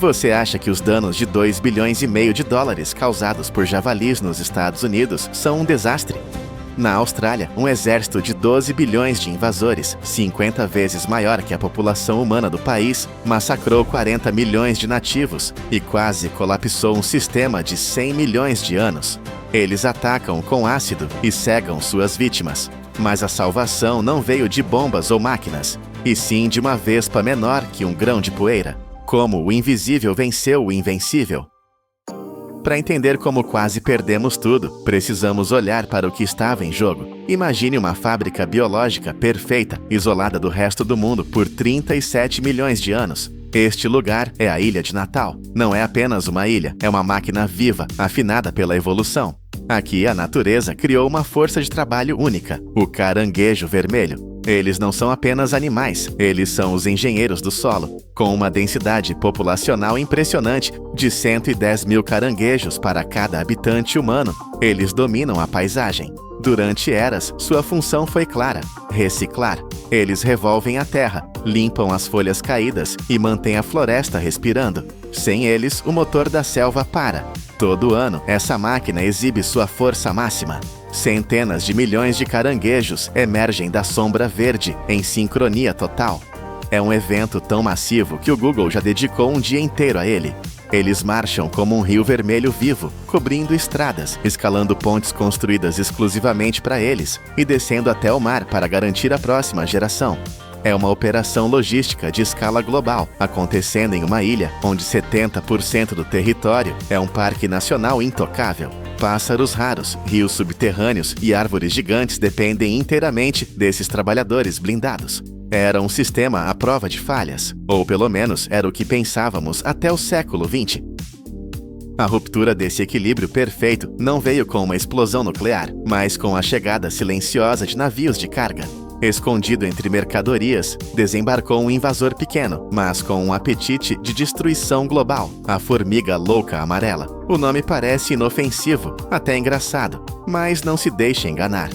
Você acha que os danos de 2,5 bilhões de dólares causados por javalis nos Estados Unidos são um desastre? Na Austrália, um exército de 12 bilhões de invasores, 50 vezes maior que a população humana do país, massacrou 40 milhões de nativos e quase colapsou um sistema de 100 milhões de anos. Eles atacam com ácido e cegam suas vítimas. Mas a salvação não veio de bombas ou máquinas, e sim de uma vespa menor que um grão de poeira. Como o invisível venceu o invencível. Para entender como quase perdemos tudo, precisamos olhar para o que estava em jogo. Imagine uma fábrica biológica perfeita, isolada do resto do mundo por 37 milhões de anos. Este lugar é a Ilha de Natal. Não é apenas uma ilha, é uma máquina viva, afinada pela evolução. Aqui a natureza criou uma força de trabalho única, o caranguejo vermelho. Eles não são apenas animais, eles são os engenheiros do solo. Com uma densidade populacional impressionante de 110 mil caranguejos para cada habitante humano, eles dominam a paisagem. Durante eras, sua função foi clara: reciclar. Eles revolvem a terra, limpam as folhas caídas e mantêm a floresta respirando. Sem eles, o motor da selva para. Todo ano, essa máquina exibe sua força máxima. Centenas de milhões de caranguejos emergem da sombra verde em sincronia total. É um evento tão massivo que o Google já dedicou um dia inteiro a ele. Eles marcham como um rio vermelho vivo, cobrindo estradas, escalando pontes construídas exclusivamente para eles e descendo até o mar para garantir a próxima geração. É uma operação logística de escala global, acontecendo em uma ilha onde 70% do território é um parque nacional intocável. Pássaros raros, rios subterrâneos e árvores gigantes dependem inteiramente desses trabalhadores blindados. Era um sistema à prova de falhas, ou pelo menos era o que pensávamos até o século XX. A ruptura desse equilíbrio perfeito não veio com uma explosão nuclear, mas com a chegada silenciosa de navios de carga. Escondido entre mercadorias, desembarcou um invasor pequeno, mas com um apetite de destruição global, a formiga louca amarela. O nome parece inofensivo, até engraçado, mas não se deixe enganar.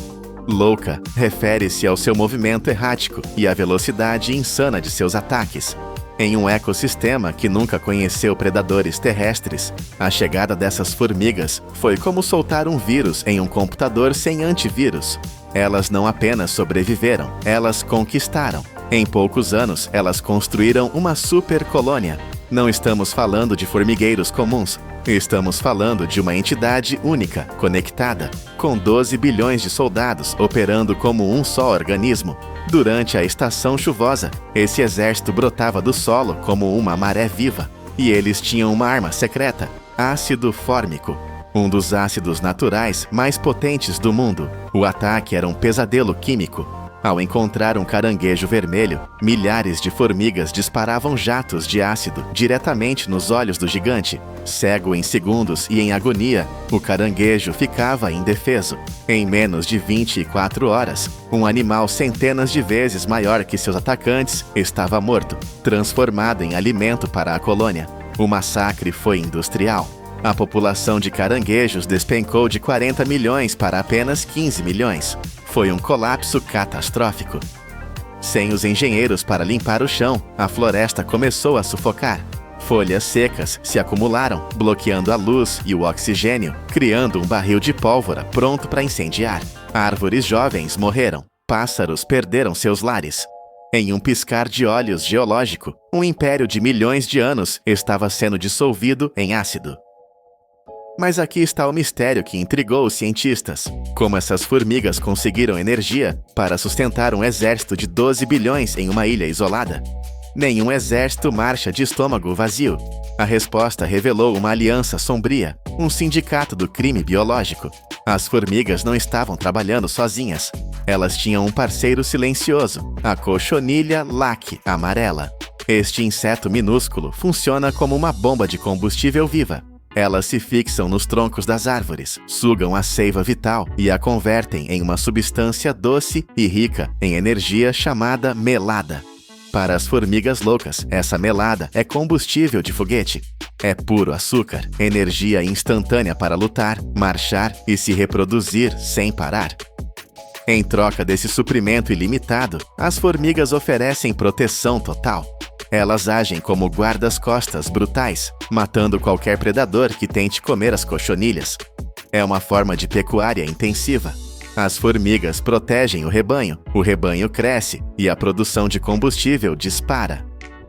Louca refere-se ao seu movimento errático e à velocidade insana de seus ataques. Em um ecossistema que nunca conheceu predadores terrestres, a chegada dessas formigas foi como soltar um vírus em um computador sem antivírus. Elas não apenas sobreviveram, elas conquistaram. Em poucos anos, elas construíram uma super colônia. Não estamos falando de formigueiros comuns. Estamos falando de uma entidade única, conectada, com 12 bilhões de soldados operando como um só organismo. Durante a estação chuvosa, esse exército brotava do solo como uma maré viva. E eles tinham uma arma secreta: ácido fórmico. Um dos ácidos naturais mais potentes do mundo. O ataque era um pesadelo químico. Ao encontrar um caranguejo vermelho, milhares de formigas disparavam jatos de ácido diretamente nos olhos do gigante. Cego em segundos e em agonia, o caranguejo ficava indefeso. Em menos de 24 horas, um animal centenas de vezes maior que seus atacantes estava morto, transformado em alimento para a colônia. O massacre foi industrial. A população de caranguejos despencou de 40 milhões para apenas 15 milhões. Foi um colapso catastrófico. Sem os engenheiros para limpar o chão, a floresta começou a sufocar. Folhas secas se acumularam, bloqueando a luz e o oxigênio, criando um barril de pólvora pronto para incendiar. Árvores jovens morreram. Pássaros perderam seus lares. Em um piscar de olhos geológico, um império de milhões de anos estava sendo dissolvido em ácido. Mas aqui está o mistério que intrigou os cientistas. Como essas formigas conseguiram energia para sustentar um exército de 12 bilhões em uma ilha isolada? Nenhum exército marcha de estômago vazio. A resposta revelou uma aliança sombria, um sindicato do crime biológico. As formigas não estavam trabalhando sozinhas. Elas tinham um parceiro silencioso, a cochonilha laque amarela. Este inseto minúsculo funciona como uma bomba de combustível viva. Elas se fixam nos troncos das árvores, sugam a seiva vital e a convertem em uma substância doce e rica em energia chamada melada. Para as formigas loucas, essa melada é combustível de foguete. É puro açúcar, energia instantânea para lutar, marchar e se reproduzir sem parar. Em troca desse suprimento ilimitado, as formigas oferecem proteção total. Elas agem como guardas-costas brutais, matando qualquer predador que tente comer as cochonilhas. É uma forma de pecuária intensiva. As formigas protegem o rebanho cresce e a produção de combustível dispara.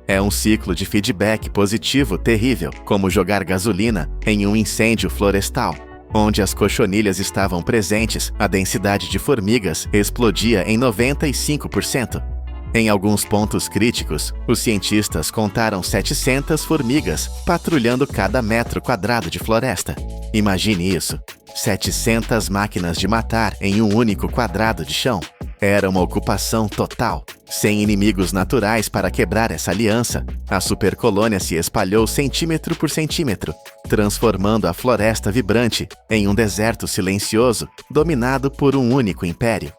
É um ciclo de feedback positivo terrível, como jogar gasolina em um incêndio florestal. Onde as cochonilhas estavam presentes, a densidade de formigas explodia em 95%. Em alguns pontos críticos, os cientistas contaram 700 formigas patrulhando cada metro quadrado de floresta. Imagine isso: 700 máquinas de matar em um único quadrado de chão. Era uma ocupação total. Sem inimigos naturais para quebrar essa aliança, a supercolônia se espalhou centímetro por centímetro, transformando a floresta vibrante em um deserto silencioso, dominado por um único império.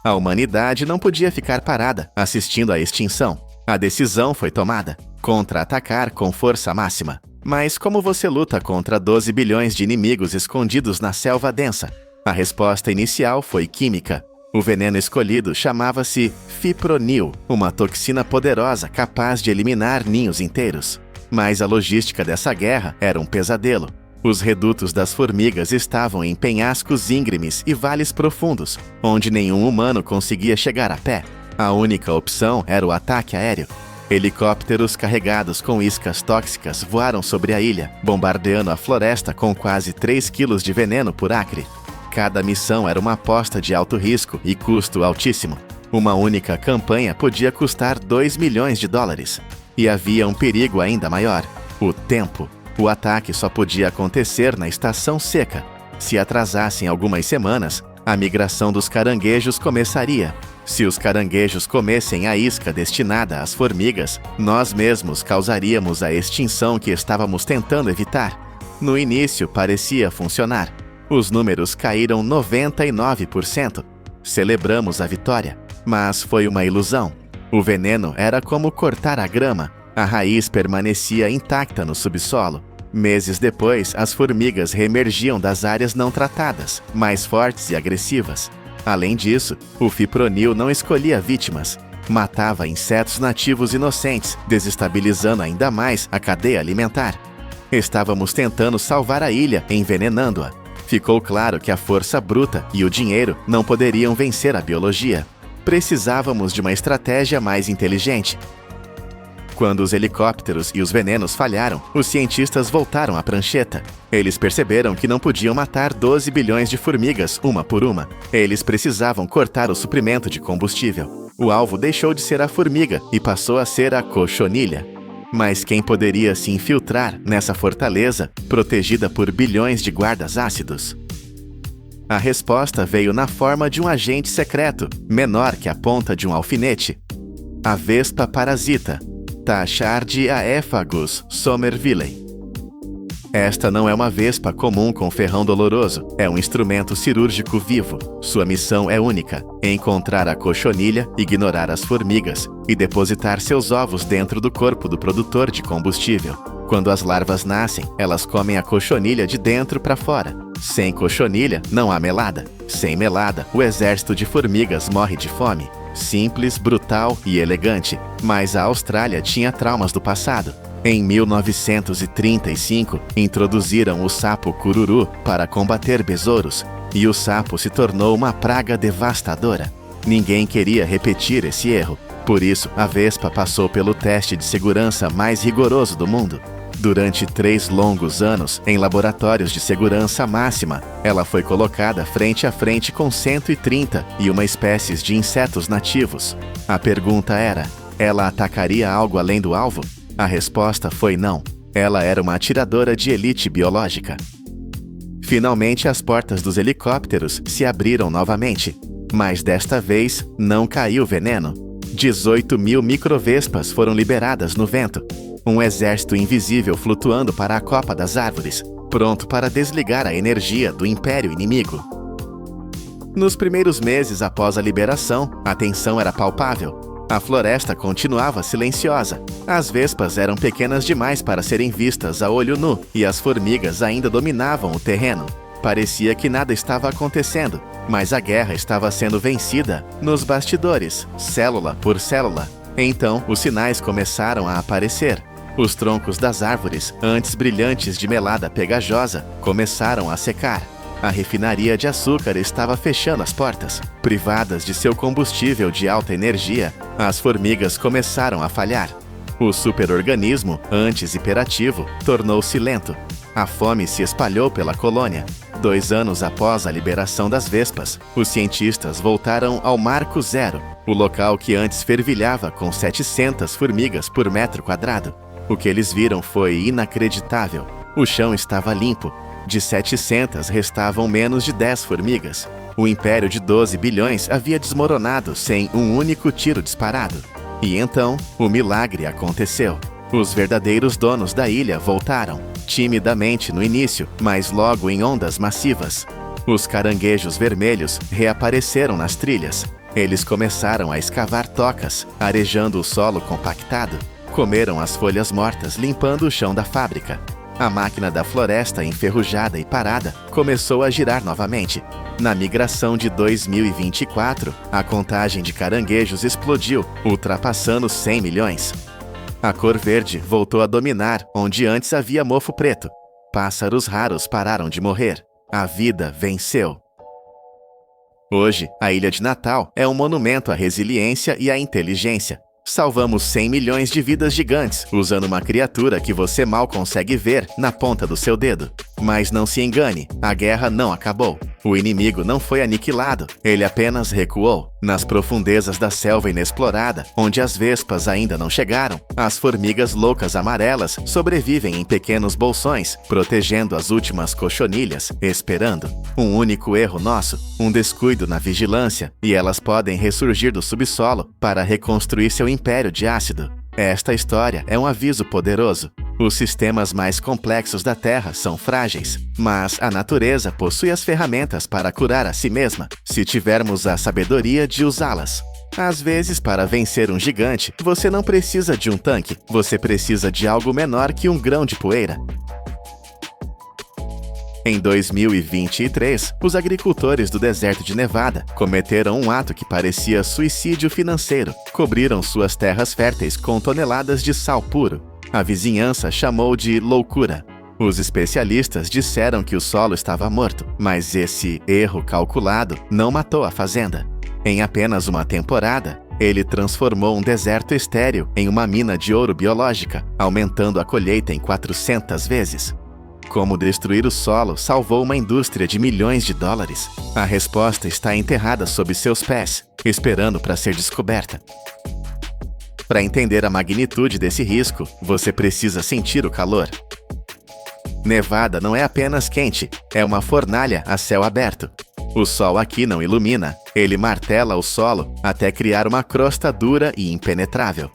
A humanidade não podia ficar parada, assistindo à extinção. A decisão foi tomada: contra-atacar com força máxima. Mas como você luta contra 12 bilhões de inimigos escondidos na selva densa? A resposta inicial foi química. O veneno escolhido chamava-se fipronil, uma toxina poderosa capaz de eliminar ninhos inteiros. Mas a logística dessa guerra era um pesadelo. Os redutos das formigas estavam em penhascos íngremes e vales profundos, onde nenhum humano conseguia chegar a pé. A única opção era o ataque aéreo. Helicópteros carregados com iscas tóxicas voaram sobre a ilha, bombardeando a floresta com quase 3 quilos de veneno por acre. Cada missão era uma aposta de alto risco e custo altíssimo. Uma única campanha podia custar 2 milhões de dólares. E havia um perigo ainda maior: o tempo. O ataque só podia acontecer na estação seca. Se atrasassem algumas semanas, a migração dos caranguejos começaria. Se os caranguejos comessem a isca destinada às formigas, nós mesmos causaríamos a extinção que estávamos tentando evitar. No início parecia funcionar. Os números caíram 99%. Celebramos a vitória, mas foi uma ilusão. O veneno era como cortar a grama. A raiz permanecia intacta no subsolo. Meses depois, as formigas reemergiam das áreas não tratadas, mais fortes e agressivas. Além disso, o fipronil não escolhia vítimas. Matava insetos nativos inocentes, desestabilizando ainda mais a cadeia alimentar. Estávamos tentando salvar a ilha, envenenando-a. Ficou claro que a força bruta e o dinheiro não poderiam vencer a biologia. Precisávamos de uma estratégia mais inteligente. Quando os helicópteros e os venenos falharam, os cientistas voltaram à prancheta. Eles perceberam que não podiam matar 12 bilhões de formigas uma por uma. Eles precisavam cortar o suprimento de combustível. O alvo deixou de ser a formiga e passou a ser a cochonilha. Mas quem poderia se infiltrar nessa fortaleza, protegida por bilhões de guardas ácidos? A resposta veio na forma de um agente secreto, menor que a ponta de um alfinete: a vespa parasita, Tachardia-Ephagus somervillei. Esta não é uma vespa comum com ferrão doloroso, é um instrumento cirúrgico vivo. Sua missão é única: encontrar a cochonilha, ignorar as formigas e depositar seus ovos dentro do corpo do produtor de combustível. Quando as larvas nascem, elas comem a cochonilha de dentro para fora. Sem cochonilha, não há melada. Sem melada, o exército de formigas morre de fome. Simples, brutal e elegante, mas a Austrália tinha traumas do passado. Em 1935, introduziram o sapo cururu para combater besouros, e o sapo se tornou uma praga devastadora. Ninguém queria repetir esse erro, por isso a vespa passou pelo teste de segurança mais rigoroso do mundo. Durante 3 longos anos, em laboratórios de segurança máxima, ela foi colocada frente a frente com 130 e uma espécies de insetos nativos. A pergunta era: ela atacaria algo além do alvo? A resposta foi não. Ela era uma atiradora de elite biológica. Finalmente, as portas dos helicópteros se abriram novamente, mas desta vez não caiu veneno. 18 mil microvespas foram liberadas no vento. Um exército invisível flutuando para a copa das árvores, pronto para desligar a energia do império inimigo. Nos primeiros meses após a liberação, a tensão era palpável. A floresta continuava silenciosa. As vespas eram pequenas demais para serem vistas a olho nu, e as formigas ainda dominavam o terreno. Parecia que nada estava acontecendo, mas a guerra estava sendo vencida nos bastidores, célula por célula. Então, os sinais começaram a aparecer. Os troncos das árvores, antes brilhantes de melada pegajosa, começaram a secar. A refinaria de açúcar estava fechando as portas. Privadas de seu combustível de alta energia, as formigas começaram a falhar. O superorganismo, antes hiperativo, tornou-se lento. A fome se espalhou pela colônia. 2 anos após a liberação das vespas, os cientistas voltaram ao Marco Zero, o local que antes fervilhava com 700 formigas por metro quadrado. O que eles viram foi inacreditável. O chão estava limpo. De 700 restavam menos de 10 formigas. O império de 12 bilhões havia desmoronado sem um único tiro disparado. E então, o milagre aconteceu. Os verdadeiros donos da ilha voltaram, timidamente no início, mas logo em ondas massivas. Os caranguejos vermelhos reapareceram nas trilhas. Eles começaram a escavar tocas, arejando o solo compactado. Comeram as folhas mortas, limpando o chão da fábrica. A máquina da floresta, enferrujada e parada, começou a girar novamente. Na migração de 2024, a contagem de caranguejos explodiu, ultrapassando 100 milhões. A cor verde voltou a dominar onde antes havia mofo preto. Pássaros raros pararam de morrer. A vida venceu. Hoje, a Ilha de Natal é um monumento à resiliência e à inteligência. Salvamos 100 milhões de vidas gigantes usando uma criatura que você mal consegue ver na ponta do seu dedo. Mas não se engane, a guerra não acabou. O inimigo não foi aniquilado, ele apenas recuou. Nas profundezas da selva inexplorada, onde as vespas ainda não chegaram, as formigas loucas amarelas sobrevivem em pequenos bolsões, protegendo as últimas cochonilhas, esperando. Um único erro nosso, um descuido na vigilância, e elas podem ressurgir do subsolo para reconstruir seu império de ácido. Esta história é um aviso poderoso. Os sistemas mais complexos da Terra são frágeis, mas a natureza possui as ferramentas para curar a si mesma, se tivermos a sabedoria de usá-las. Às vezes, para vencer um gigante, você não precisa de um tanque, você precisa de algo menor que um grão de poeira. Em 2023, os agricultores do deserto de Nevada cometeram um ato que parecia suicídio financeiro. Cobriram suas terras férteis com toneladas de sal puro. A vizinhança chamou de loucura. Os especialistas disseram que o solo estava morto, mas esse erro calculado não matou a fazenda. Em apenas uma temporada, ele transformou um deserto estéril em uma mina de ouro biológica, aumentando a colheita em 400 vezes. Como destruir o solo salvou uma indústria de milhões de dólares? A resposta está enterrada sob seus pés, esperando para ser descoberta. Para entender a magnitude desse risco, você precisa sentir o calor. Nevada não é apenas quente, é uma fornalha a céu aberto. O sol aqui não ilumina, ele martela o solo até criar uma crosta dura e impenetrável.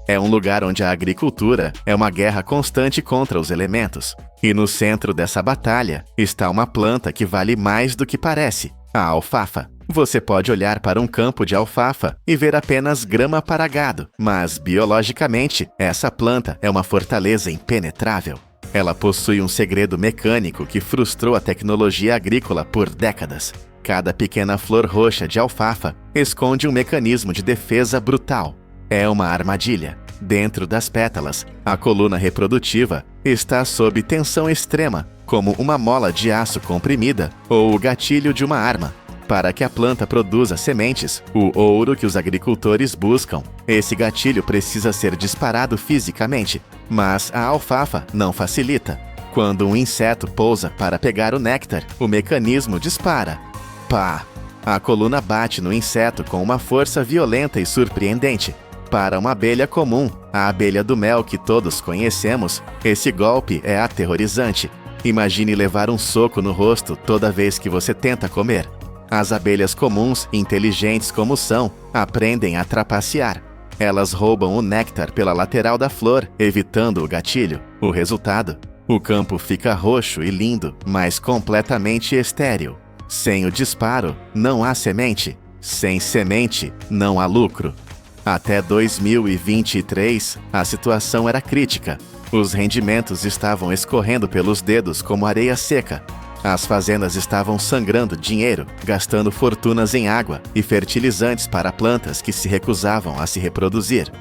É um lugar onde a agricultura é uma guerra constante contra os elementos. E no centro dessa batalha está uma planta que vale mais do que parece, a alfafa. Você pode olhar para um campo de alfafa e ver apenas grama para gado, mas biologicamente, essa planta é uma fortaleza impenetrável. Ela possui um segredo mecânico que frustrou a tecnologia agrícola por décadas. Cada pequena flor roxa de alfafa esconde um mecanismo de defesa brutal. É uma armadilha. Dentro das pétalas, a coluna reprodutiva está sob tensão extrema, como uma mola de aço comprimida ou o gatilho de uma arma. Para que a planta produza sementes, o ouro que os agricultores buscam, esse gatilho precisa ser disparado fisicamente, mas a alfafa não facilita. Quando um inseto pousa para pegar o néctar, o mecanismo dispara. Pá! A coluna bate no inseto com uma força violenta e surpreendente. Para uma abelha comum, a abelha do mel que todos conhecemos, esse golpe é aterrorizante. Imagine levar um soco no rosto toda vez que você tenta comer. As abelhas comuns, inteligentes como são, aprendem a trapacear. Elas roubam o néctar pela lateral da flor, evitando o gatilho. O resultado? O campo fica roxo e lindo, mas completamente estéril. Sem o disparo, não há semente. Sem semente, não há lucro. Até 2023, a situação era crítica. Os rendimentos estavam escorrendo pelos dedos como areia seca. As fazendas estavam sangrando dinheiro, gastando fortunas em água e fertilizantes para plantas que se recusavam a se reproduzir.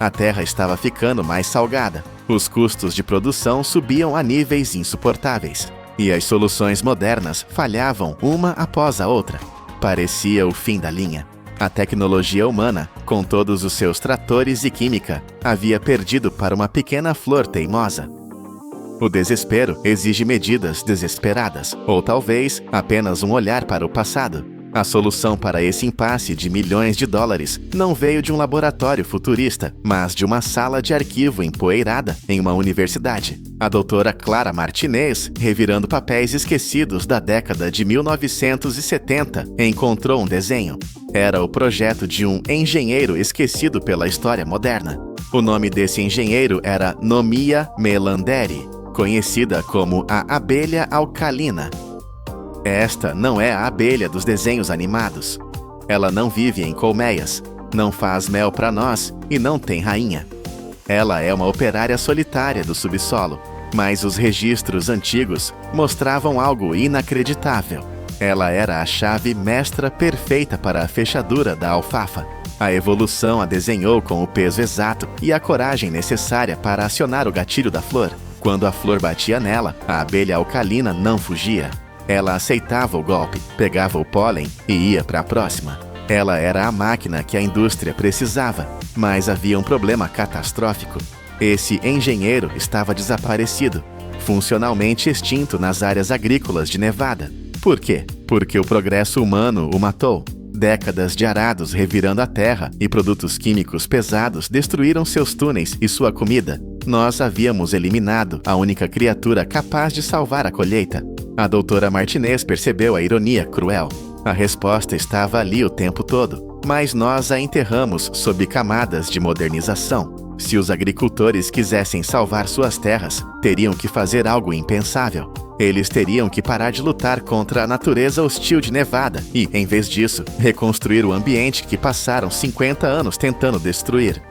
A terra estava ficando mais salgada, os custos de produção subiam a níveis insuportáveis, e as soluções modernas falhavam uma após a outra. Parecia o fim da linha. A tecnologia humana, com todos os seus tratores e química, havia perdido para uma pequena flor teimosa. O desespero exige medidas desesperadas, ou talvez apenas um olhar para o passado. A solução para esse impasse de milhões de dólares não veio de um laboratório futurista, mas de uma sala de arquivo empoeirada em uma universidade. A doutora Clara Martinez, revirando papéis esquecidos da década de 1970, encontrou um desenho. Era o projeto de um engenheiro esquecido pela história moderna. O nome desse engenheiro era Nomia Melanderi, conhecida como a abelha alcalina. Esta não é a abelha dos desenhos animados. Ela não vive em colmeias, não faz mel para nós e não tem rainha. Ela é uma operária solitária do subsolo, mas os registros antigos mostravam algo inacreditável. Ela era a chave mestra perfeita para a fechadura da alfafa. A evolução a desenhou com o peso exato e a coragem necessária para acionar o gatilho da flor. Quando a flor batia nela, a abelha alcalina não fugia. Ela aceitava o golpe, pegava o pólen e ia para a próxima. Ela era a máquina que a indústria precisava, mas havia um problema catastrófico. Esse engenheiro estava desaparecido, funcionalmente extinto nas áreas agrícolas de Nevada. Por quê? Porque o progresso humano o matou. Décadas de arados revirando a terra e produtos químicos pesados destruíram seus túneis e sua comida. Nós havíamos eliminado a única criatura capaz de salvar a colheita. A doutora Martinez percebeu a ironia cruel. A resposta estava ali o tempo todo, mas nós a enterramos sob camadas de modernização. Se os agricultores quisessem salvar suas terras, teriam que fazer algo impensável. Eles teriam que parar de lutar contra a natureza hostil de Nevada e, em vez disso, reconstruir o ambiente que passaram 50 anos tentando destruir.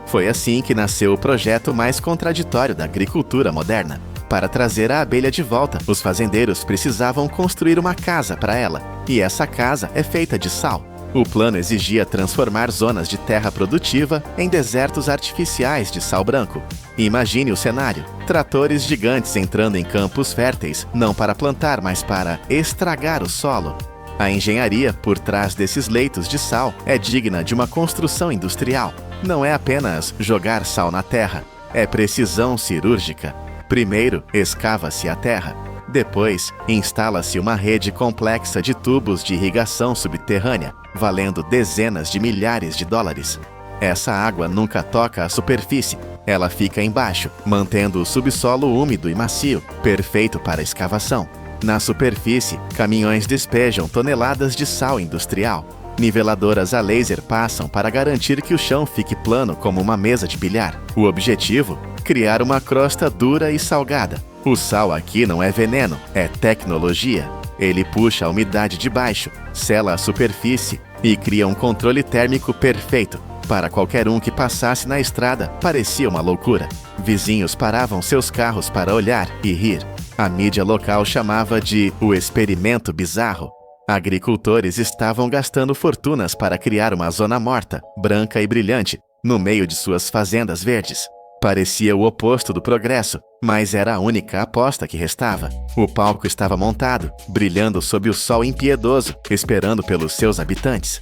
Foi assim que nasceu o projeto mais contraditório da agricultura moderna. Para trazer a abelha de volta, os fazendeiros precisavam construir uma casa para ela, e essa casa é feita de sal. O plano exigia transformar zonas de terra produtiva em desertos artificiais de sal branco. Imagine o cenário: tratores gigantes entrando em campos férteis, não para plantar, mas para estragar o solo. A engenharia por trás desses leitos de sal é digna de uma construção industrial. Não é apenas jogar sal na terra, é precisão cirúrgica. Primeiro, escava-se a terra. Depois, instala-se uma rede complexa de tubos de irrigação subterrânea, valendo dezenas de milhares de dólares. Essa água nunca toca a superfície. Ela fica embaixo, mantendo o subsolo úmido e macio, perfeito para a escavação. Na superfície, caminhões despejam toneladas de sal industrial. Niveladoras a laser passam para garantir que o chão fique plano como uma mesa de bilhar. O objetivo? Criar uma crosta dura e salgada. O sal aqui não é veneno, é tecnologia. Ele puxa a umidade de baixo, sela a superfície e cria um controle térmico perfeito. Para qualquer um que passasse na estrada, parecia uma loucura. Vizinhos paravam seus carros para olhar e rir. A mídia local chamava de o experimento bizarro. Agricultores estavam gastando fortunas para criar uma zona morta, branca e brilhante, no meio de suas fazendas verdes. Parecia o oposto do progresso, mas era a única aposta que restava. O palco estava montado, brilhando sob o sol impiedoso, esperando pelos seus habitantes.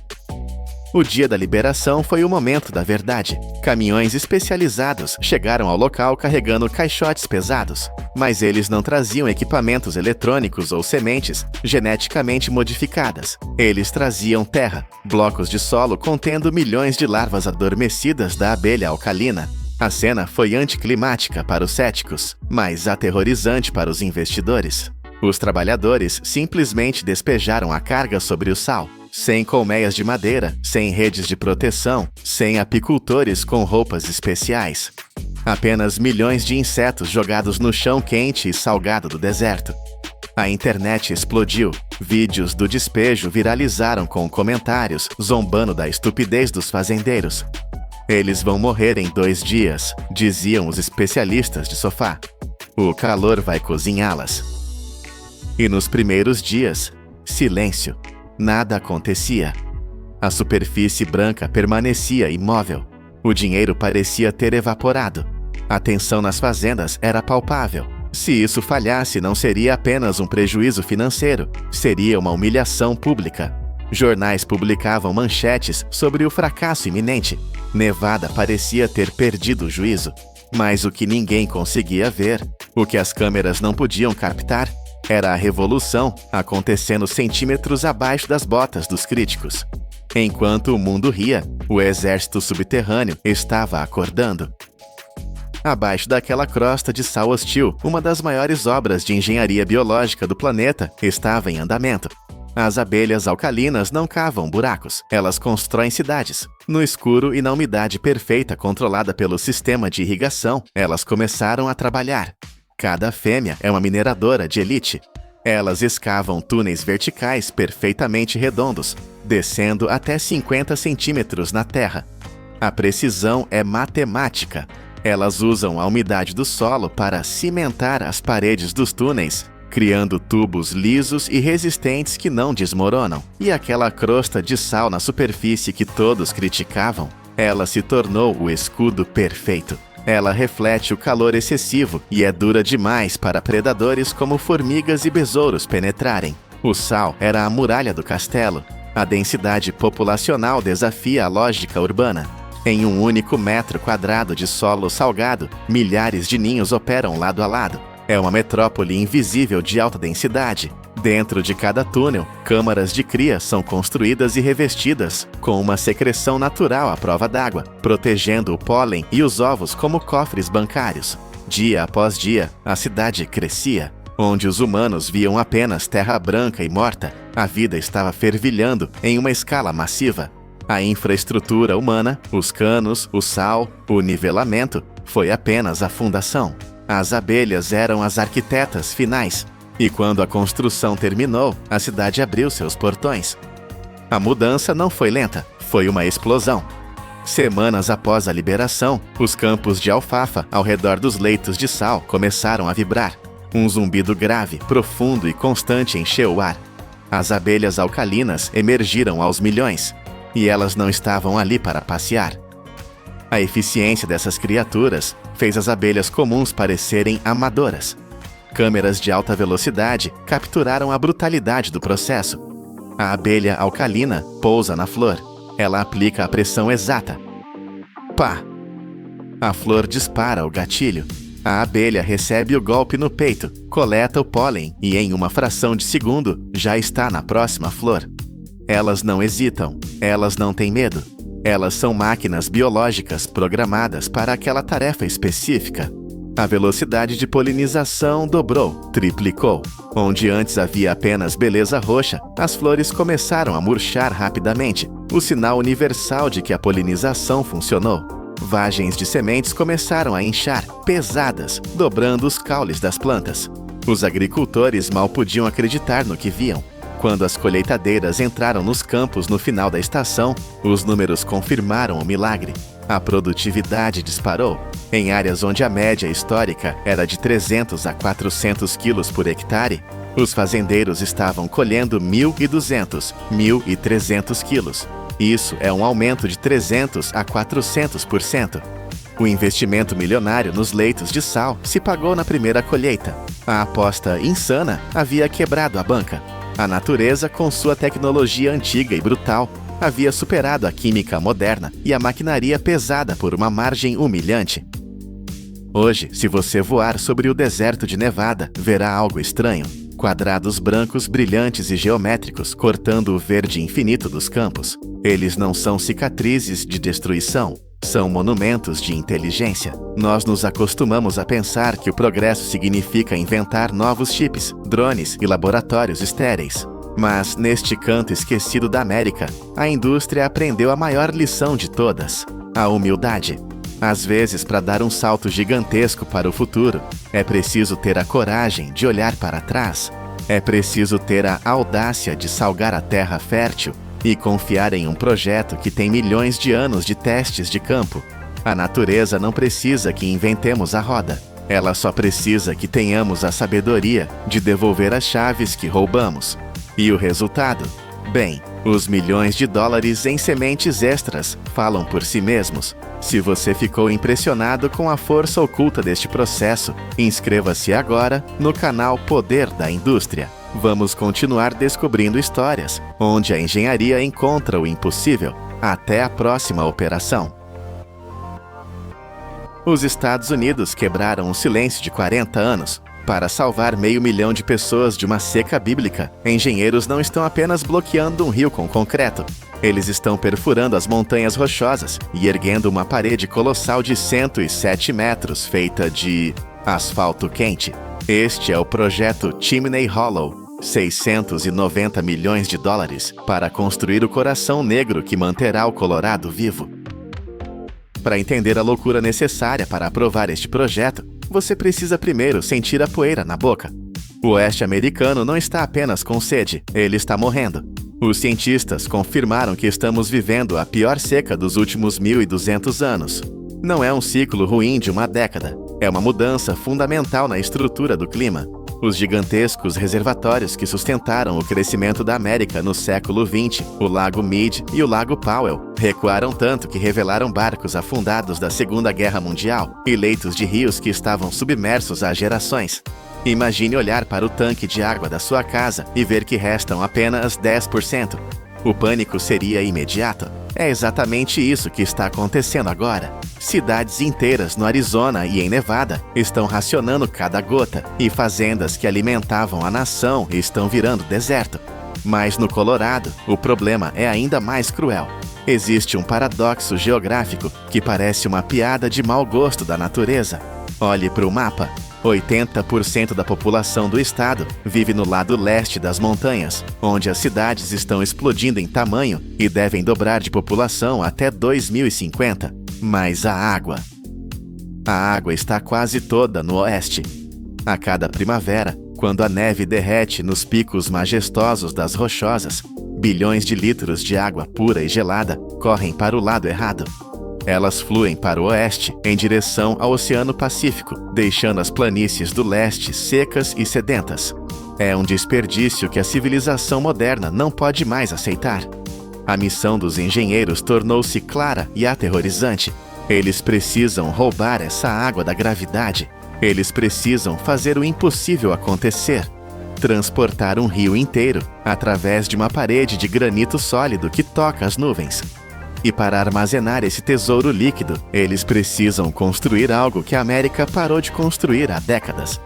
O dia da liberação foi o momento da verdade. Caminhões especializados chegaram ao local carregando caixotes pesados, mas eles não traziam equipamentos eletrônicos ou sementes geneticamente modificadas. Eles traziam terra, blocos de solo contendo milhões de larvas adormecidas da abelha alcalina. A cena foi anticlimática para os céticos, mas aterrorizante para os investidores. Os trabalhadores simplesmente despejaram a carga sobre o sal, sem colmeias de madeira, sem redes de proteção, sem apicultores com roupas especiais. Apenas milhões de insetos jogados no chão quente e salgado do deserto. A internet explodiu. Vídeos do despejo viralizaram com comentários zombando da estupidez dos fazendeiros. Eles vão morrer em 2 dias, diziam os especialistas de sofá. O calor vai cozinhá-las. E nos primeiros dias, silêncio. Nada acontecia. A superfície branca permanecia imóvel. O dinheiro parecia ter evaporado. A tensão nas fazendas era palpável. Se isso falhasse, não seria apenas um prejuízo financeiro, seria uma humilhação pública. Jornais publicavam manchetes sobre o fracasso iminente. Nevada parecia ter perdido o juízo. Mas o que ninguém conseguia ver, o que as câmeras não podiam captar, era a revolução acontecendo centímetros abaixo das botas dos críticos. Enquanto o mundo ria, o exército subterrâneo estava acordando. Abaixo daquela crosta de sal hostil, uma das maiores obras de engenharia biológica do planeta estava em andamento. As abelhas alcalinas não cavam buracos, elas constroem cidades. No escuro e na umidade perfeita controlada pelo sistema de irrigação, elas começaram a trabalhar. Cada fêmea é uma mineradora de elite. Elas escavam túneis verticais perfeitamente redondos, descendo até 50 centímetros na terra. A precisão é matemática. Elas usam a umidade do solo para cimentar as paredes dos túneis, criando tubos lisos e resistentes que não desmoronam. E aquela crosta de sal na superfície que todos criticavam, ela se tornou o escudo perfeito. Ela reflete o calor excessivo e é dura demais para predadores como formigas e besouros penetrarem. O sal era a muralha do castelo. A densidade populacional desafia a lógica urbana. Em um único metro quadrado de solo salgado, milhares de ninhos operam lado a lado. É uma metrópole invisível de alta densidade. Dentro de cada túnel, câmaras de cria são construídas e revestidas com uma secreção natural à prova d'água, protegendo o pólen e os ovos como cofres bancários. Dia após dia, a cidade crescia. Onde os humanos viam apenas terra branca e morta, a vida estava fervilhando em uma escala massiva. A infraestrutura humana, os canos, o sal, o nivelamento, foi apenas a fundação. As abelhas eram as arquitetas finais. E quando a construção terminou, a cidade abriu seus portões. A mudança não foi lenta, foi uma explosão. Semanas após a liberação, os campos de alfafa ao redor dos leitos de sal começaram a vibrar. Um zumbido grave, profundo e constante encheu o ar. As abelhas alcalinas emergiram aos milhões, e elas não estavam ali para passear. A eficiência dessas criaturas fez as abelhas comuns parecerem amadoras. Câmeras de alta velocidade capturaram a brutalidade do processo. A abelha alcalina pousa na flor. Ela aplica a pressão exata. Pá! A flor dispara o gatilho. A abelha recebe o golpe no peito, coleta o pólen e, em uma fração de segundo, já está na próxima flor. Elas não hesitam, elas não têm medo. Elas são máquinas biológicas programadas para aquela tarefa específica. A velocidade de polinização dobrou, triplicou. Onde antes havia apenas beleza roxa, as flores começaram a murchar rapidamente, o sinal universal de que a polinização funcionou. Vagens de sementes começaram a inchar, pesadas, dobrando os caules das plantas. Os agricultores mal podiam acreditar no que viam. Quando as colheitadeiras entraram nos campos no final da estação, os números confirmaram o milagre. A produtividade disparou. Em áreas onde a média histórica era de 300 a 400 quilos por hectare, os fazendeiros estavam colhendo 1.200, 1.300 quilos. Isso é um aumento de 300 a 400%. O investimento milionário nos leitos de sal se pagou na primeira colheita. A aposta insana havia quebrado a banca. A natureza, com sua tecnologia antiga e brutal, havia superado a química moderna e a maquinaria pesada por uma margem humilhante. Hoje, se você voar sobre o deserto de Nevada, verá algo estranho. Quadrados brancos brilhantes e geométricos cortando o verde infinito dos campos. Eles não são cicatrizes de destruição, são monumentos de inteligência. Nós nos acostumamos a pensar que o progresso significa inventar novos chips, drones e laboratórios estéreis. Mas, neste canto esquecido da América, a indústria aprendeu a maior lição de todas: a humildade. Às vezes, para dar um salto gigantesco para o futuro, é preciso ter a coragem de olhar para trás. É preciso ter a audácia de salgar a terra fértil e confiar em um projeto que tem milhões de anos de testes de campo. A natureza não precisa que inventemos a roda. Ela só precisa que tenhamos a sabedoria de devolver as chaves que roubamos. E o resultado? Bem, os milhões de dólares em sementes extras falam por si mesmos. Se você ficou impressionado com a força oculta deste processo, inscreva-se agora no canal Poder da Indústria. Vamos continuar descobrindo histórias onde a engenharia encontra o impossível. Até a próxima operação. Os Estados Unidos quebraram um silêncio de 40 anos. Para salvar 500 mil de pessoas de uma seca bíblica, engenheiros não estão apenas bloqueando um rio com concreto. Eles estão perfurando as montanhas rochosas e erguendo uma parede colossal de 107 metros feita de asfalto quente. Este é o projeto Chimney Hollow. 690 milhões de dólares para construir o coração negro que manterá o Colorado vivo. Para entender a loucura necessária para aprovar este projeto, você precisa primeiro sentir a poeira na boca. O oeste americano não está apenas com sede, ele está morrendo. Os cientistas confirmaram que estamos vivendo a pior seca dos últimos 1.200 anos. Não é um ciclo ruim de uma década, é uma mudança fundamental na estrutura do clima. Os gigantescos reservatórios que sustentaram o crescimento da América no século XX, o Lago Mead e o Lago Powell, recuaram tanto que revelaram barcos afundados da Segunda Guerra Mundial e leitos de rios que estavam submersos há gerações. Imagine olhar para o tanque de água da sua casa e ver que restam apenas 10%. O pânico seria imediato. É exatamente isso que está acontecendo agora. Cidades inteiras no Arizona e em Nevada estão racionando cada gota, e fazendas que alimentavam a nação estão virando deserto. Mas no Colorado, o problema é ainda mais cruel. Existe um paradoxo geográfico que parece uma piada de mau gosto da natureza. Olhe para o mapa. 80% da população do estado vive no lado leste das montanhas, onde as cidades estão explodindo em tamanho e devem dobrar de população até 2050. Mas a água está quase toda no oeste. A cada primavera, quando a neve derrete nos picos majestosos das rochosas, bilhões de litros de água pura e gelada correm para o lado errado. Elas fluem para o oeste, em direção ao Oceano Pacífico, deixando as planícies do leste secas e sedentas. É um desperdício que a civilização moderna não pode mais aceitar. A missão dos engenheiros tornou-se clara e aterrorizante. Eles precisam roubar essa água da gravidade. Eles precisam fazer o impossível acontecer. Transportar um rio inteiro através de uma parede de granito sólido que toca as nuvens. E para armazenar esse tesouro líquido, eles precisam construir algo que a América parou de construir há décadas.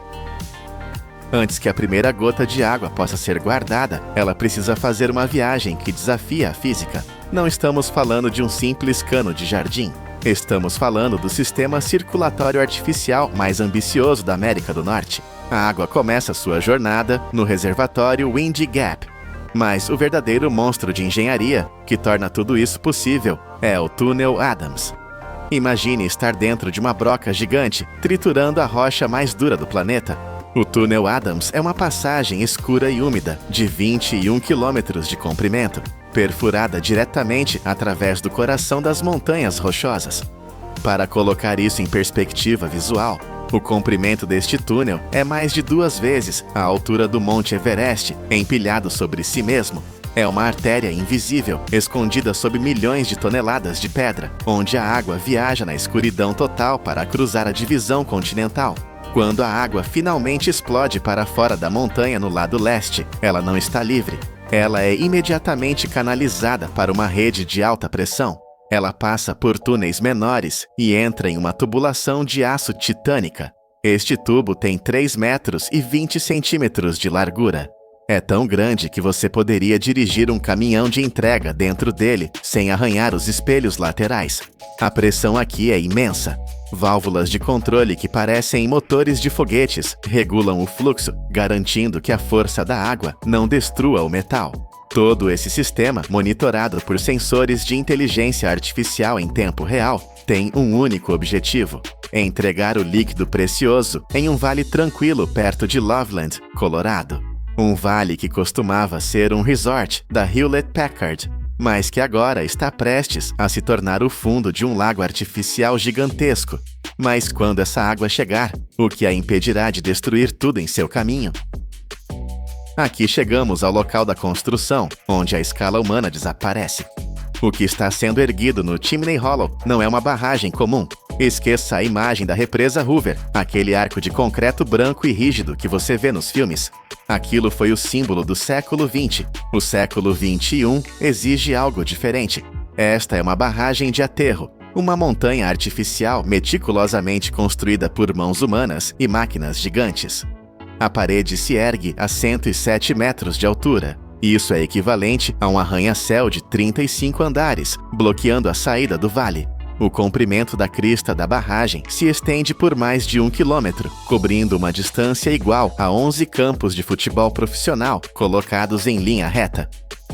Antes que a primeira gota de água possa ser guardada, ela precisa fazer uma viagem que desafia a física. Não estamos falando de um simples cano de jardim. Estamos falando do sistema circulatório artificial mais ambicioso da América do Norte. A água começa sua jornada no reservatório Windy Gap. Mas o verdadeiro monstro de engenharia que torna tudo isso possível é o Túnel Adams. Imagine estar dentro de uma broca gigante, triturando a rocha mais dura do planeta. O Túnel Adams é uma passagem escura e úmida, de 21 quilômetros de comprimento, perfurada diretamente através do coração das montanhas rochosas. Para colocar isso em perspectiva visual, o comprimento deste túnel é mais de 2 vezes a altura do Monte Everest, empilhado sobre si mesmo. É uma artéria invisível, escondida sob milhões de toneladas de pedra, onde a água viaja na escuridão total para cruzar a divisão continental. Quando a água finalmente explode para fora da montanha no lado leste, ela não está livre. Ela é imediatamente canalizada para uma rede de alta pressão. Ela passa por túneis menores e entra em uma tubulação de aço titânica. Este tubo tem 3 metros e 20 centímetros de largura. É tão grande que você poderia dirigir um caminhão de entrega dentro dele sem arranhar os espelhos laterais. A pressão aqui é imensa. Válvulas de controle que parecem motores de foguetes regulam o fluxo, garantindo que a força da água não destrua o metal. Todo esse sistema, monitorado por sensores de inteligência artificial em tempo real, tem um único objetivo: entregar o líquido precioso em um vale tranquilo perto de Loveland, Colorado. Um vale que costumava ser um resort da Hewlett-Packard, mas que agora está prestes a se tornar o fundo de um lago artificial gigantesco. Mas quando essa água chegar, o que a impedirá de destruir tudo em seu caminho? Aqui chegamos ao local da construção, onde a escala humana desaparece. O que está sendo erguido no Chimney Hollow não é uma barragem comum. Esqueça a imagem da represa Hoover, aquele arco de concreto branco e rígido que você vê nos filmes. Aquilo foi o símbolo do século XX. O século XXI exige algo diferente. Esta é uma barragem de aterro, uma montanha artificial meticulosamente construída por mãos humanas e máquinas gigantes. A parede se ergue a 107 metros de altura. Isso é equivalente a um arranha-céu de 35 andares, bloqueando a saída do vale. O comprimento da crista da barragem se estende por mais de 1 quilômetro, cobrindo uma distância igual a 11 campos de futebol profissional colocados em linha reta.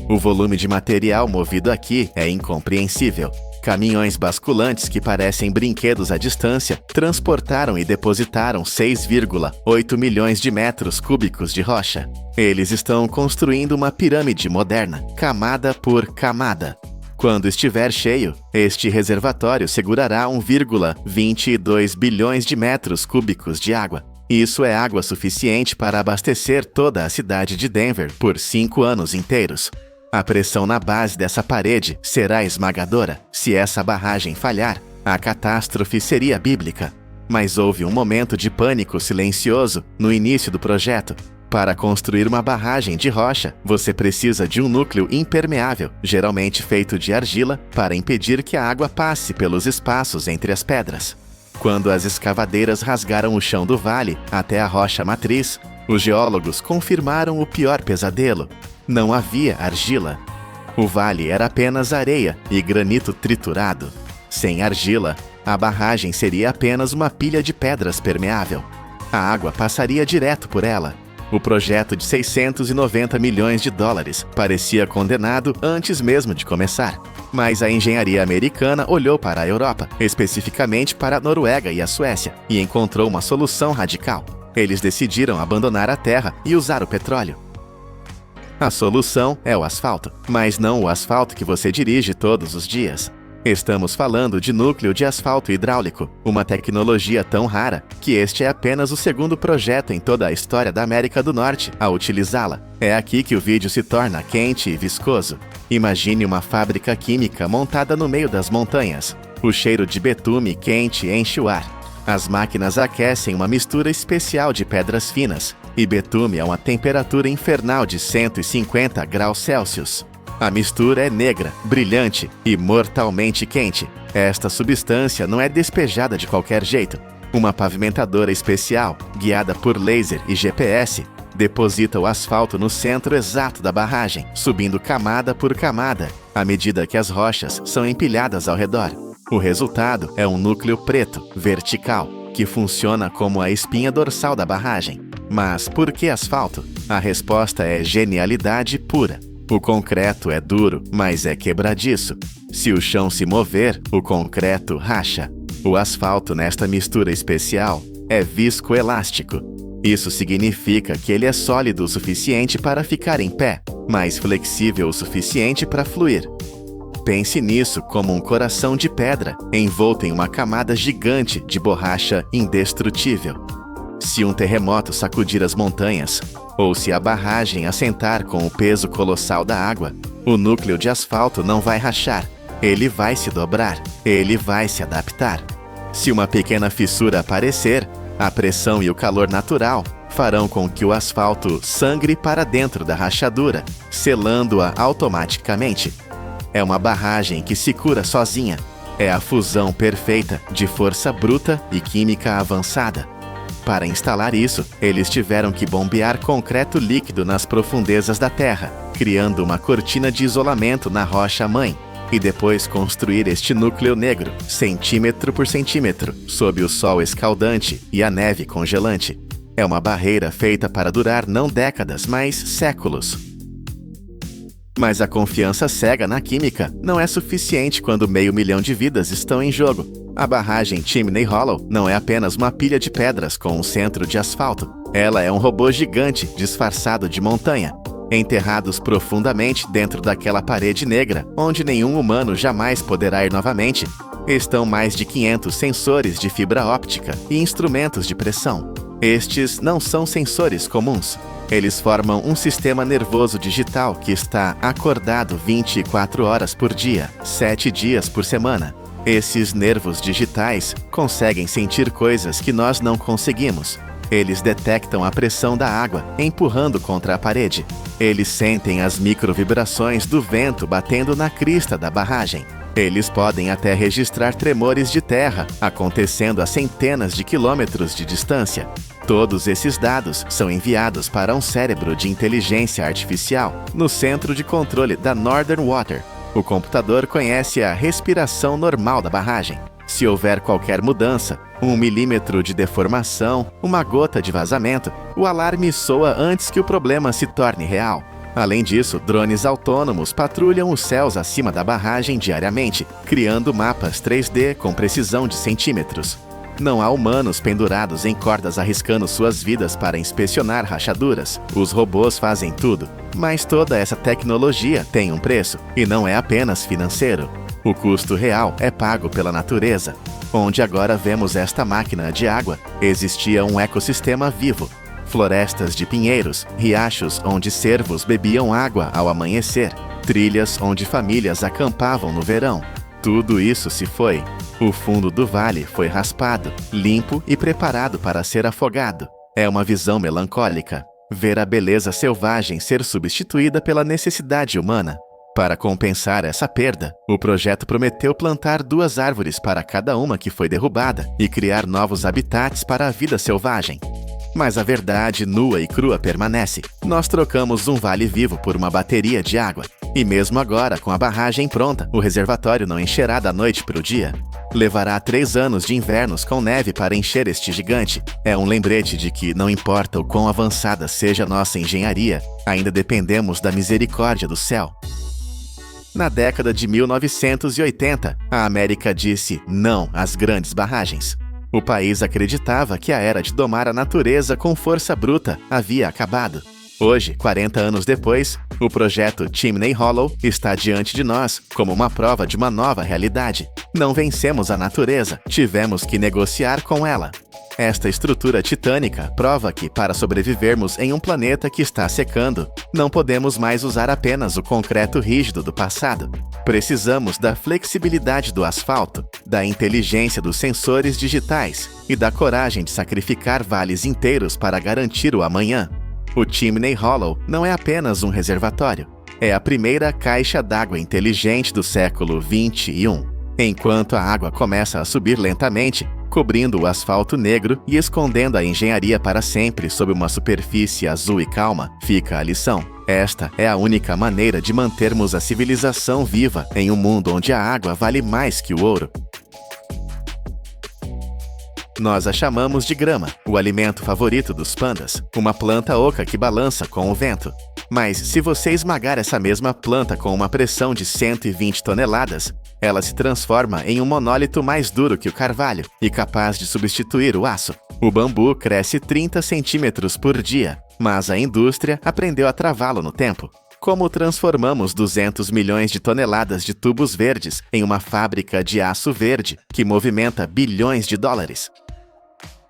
O volume de material movido aqui é incompreensível. Caminhões basculantes que parecem brinquedos à distância transportaram e depositaram 6,8 milhões de metros cúbicos de rocha. Eles estão construindo uma pirâmide moderna, camada por camada. Quando estiver cheio, este reservatório segurará 1,22 bilhões de metros cúbicos de água. Isso é água suficiente para abastecer toda a cidade de Denver por 5 anos inteiros. A pressão na base dessa parede será esmagadora. Se essa barragem falhar, a catástrofe seria bíblica. Mas houve um momento de pânico silencioso no início do projeto. Para construir uma barragem de rocha, você precisa de um núcleo impermeável, geralmente feito de argila, para impedir que a água passe pelos espaços entre as pedras. Quando as escavadeiras rasgaram o chão do vale até a rocha matriz, os geólogos confirmaram o pior pesadelo. Não havia argila. O vale era apenas areia e granito triturado. Sem argila, a barragem seria apenas uma pilha de pedras permeável. A água passaria direto por ela. O projeto de 690 milhões de dólares parecia condenado antes mesmo de começar. Mas a engenharia americana olhou para a Europa, especificamente para a Noruega e a Suécia, e encontrou uma solução radical. Eles decidiram abandonar a terra e usar o petróleo. A solução é o asfalto, mas não o asfalto que você dirige todos os dias. Estamos falando de núcleo de asfalto hidráulico, uma tecnologia tão rara que este é apenas o segundo projeto em toda a história da América do Norte a utilizá-la. É aqui que o vídeo se torna quente e viscoso. Imagine uma fábrica química montada no meio das montanhas. O cheiro de betume quente enche o ar. As máquinas aquecem uma mistura especial de pedras finas, e betume a uma temperatura infernal de 150 graus Celsius. A mistura é negra, brilhante e mortalmente quente. Esta substância não é despejada de qualquer jeito. Uma pavimentadora especial, guiada por laser e GPS, deposita o asfalto no centro exato da barragem, subindo camada por camada, à medida que as rochas são empilhadas ao redor. O resultado é um núcleo preto, vertical, que funciona como a espinha dorsal da barragem. Mas por que asfalto? A resposta é genialidade pura. O concreto é duro, mas é quebradiço. Se o chão se mover, o concreto racha. O asfalto nesta mistura especial é viscoelástico. Isso significa que ele é sólido o suficiente para ficar em pé, mas flexível o suficiente para fluir. Pense nisso como um coração de pedra, envolto em uma camada gigante de borracha indestrutível. Se um terremoto sacudir as montanhas, ou se a barragem assentar com o peso colossal da água, o núcleo de asfalto não vai rachar. Ele vai se dobrar, ele vai se adaptar. Se uma pequena fissura aparecer, a pressão e o calor natural farão com que o asfalto sangre para dentro da rachadura, selando-a automaticamente. É uma barragem que se cura sozinha. É a fusão perfeita de força bruta e química avançada. Para instalar isso, eles tiveram que bombear concreto líquido nas profundezas da terra, criando uma cortina de isolamento na rocha-mãe, e depois construir este núcleo negro, centímetro por centímetro, sob o sol escaldante e a neve congelante. É uma barreira feita para durar não décadas, mas séculos. Mas a confiança cega na química não é suficiente quando 500 mil de vidas estão em jogo. A barragem Chimney Hollow não é apenas uma pilha de pedras com um centro de asfalto. Ela é um robô gigante disfarçado de montanha, enterrados profundamente dentro daquela parede negra, onde nenhum humano jamais poderá ir novamente. Estão mais de 500 sensores de fibra óptica e instrumentos de pressão. Estes não são sensores comuns. Eles formam um sistema nervoso digital que está acordado 24 horas por dia, 7 dias por semana. Esses nervos digitais conseguem sentir coisas que nós não conseguimos. Eles detectam a pressão da água empurrando contra a parede. Eles sentem as microvibrações do vento batendo na crista da barragem. Eles podem até registrar tremores de terra acontecendo a centenas de quilômetros de distância. Todos esses dados são enviados para um cérebro de inteligência artificial no centro de controle da Northern Water. O computador conhece a respiração normal da barragem. Se houver qualquer mudança, 1 milímetro de deformação, uma gota de vazamento, o alarme soa antes que o problema se torne real. Além disso, drones autônomos patrulham os céus acima da barragem diariamente, criando mapas 3D com precisão de centímetros. Não há humanos pendurados em cordas arriscando suas vidas para inspecionar rachaduras. Os robôs fazem tudo. Mas toda essa tecnologia tem um preço, e não é apenas financeiro. O custo real é pago pela natureza. Onde agora vemos esta máquina de água, existia um ecossistema vivo. Florestas de pinheiros, riachos onde cervos bebiam água ao amanhecer, trilhas onde famílias acampavam no verão. Tudo isso se foi. O fundo do vale foi raspado, limpo e preparado para ser afogado. É uma visão melancólica. Ver a beleza selvagem ser substituída pela necessidade humana. Para compensar essa perda, o projeto prometeu plantar 2 árvores para cada uma que foi derrubada e criar novos habitats para a vida selvagem. Mas a verdade nua e crua permanece. Nós trocamos um vale vivo por uma bateria de água. E mesmo agora, com a barragem pronta, o reservatório não encherá da noite para o dia. Levará 3 anos de invernos com neve para encher este gigante. É um lembrete de que, não importa o quão avançada seja nossa engenharia, ainda dependemos da misericórdia do céu. Na década de 1980, a América disse não às grandes barragens. O país acreditava que a era de domar a natureza com força bruta havia acabado. Hoje, 40 anos depois, o projeto Chimney Hollow está diante de nós como uma prova de uma nova realidade. Não vencemos a natureza, tivemos que negociar com ela. Esta estrutura titânica prova que, para sobrevivermos em um planeta que está secando, não podemos mais usar apenas o concreto rígido do passado. Precisamos da flexibilidade do asfalto, da inteligência dos sensores digitais e da coragem de sacrificar vales inteiros para garantir o amanhã. O Chimney Hollow não é apenas um reservatório, é a primeira caixa d'água inteligente do século XXI. Enquanto a água começa a subir lentamente, cobrindo o asfalto negro e escondendo a engenharia para sempre sob uma superfície azul e calma, fica a lição. Esta é a única maneira de mantermos a civilização viva em um mundo onde a água vale mais que o ouro. Nós a chamamos de grama, o alimento favorito dos pandas, uma planta oca que balança com o vento. Mas se você esmagar essa mesma planta com uma pressão de 120 toneladas, ela se transforma em um monólito mais duro que o carvalho e capaz de substituir o aço. O bambu cresce 30 centímetros por dia, mas a indústria aprendeu a travá-lo no tempo. Como transformamos 200 milhões de toneladas de tubos verdes em uma fábrica de aço verde que movimenta bilhões de dólares?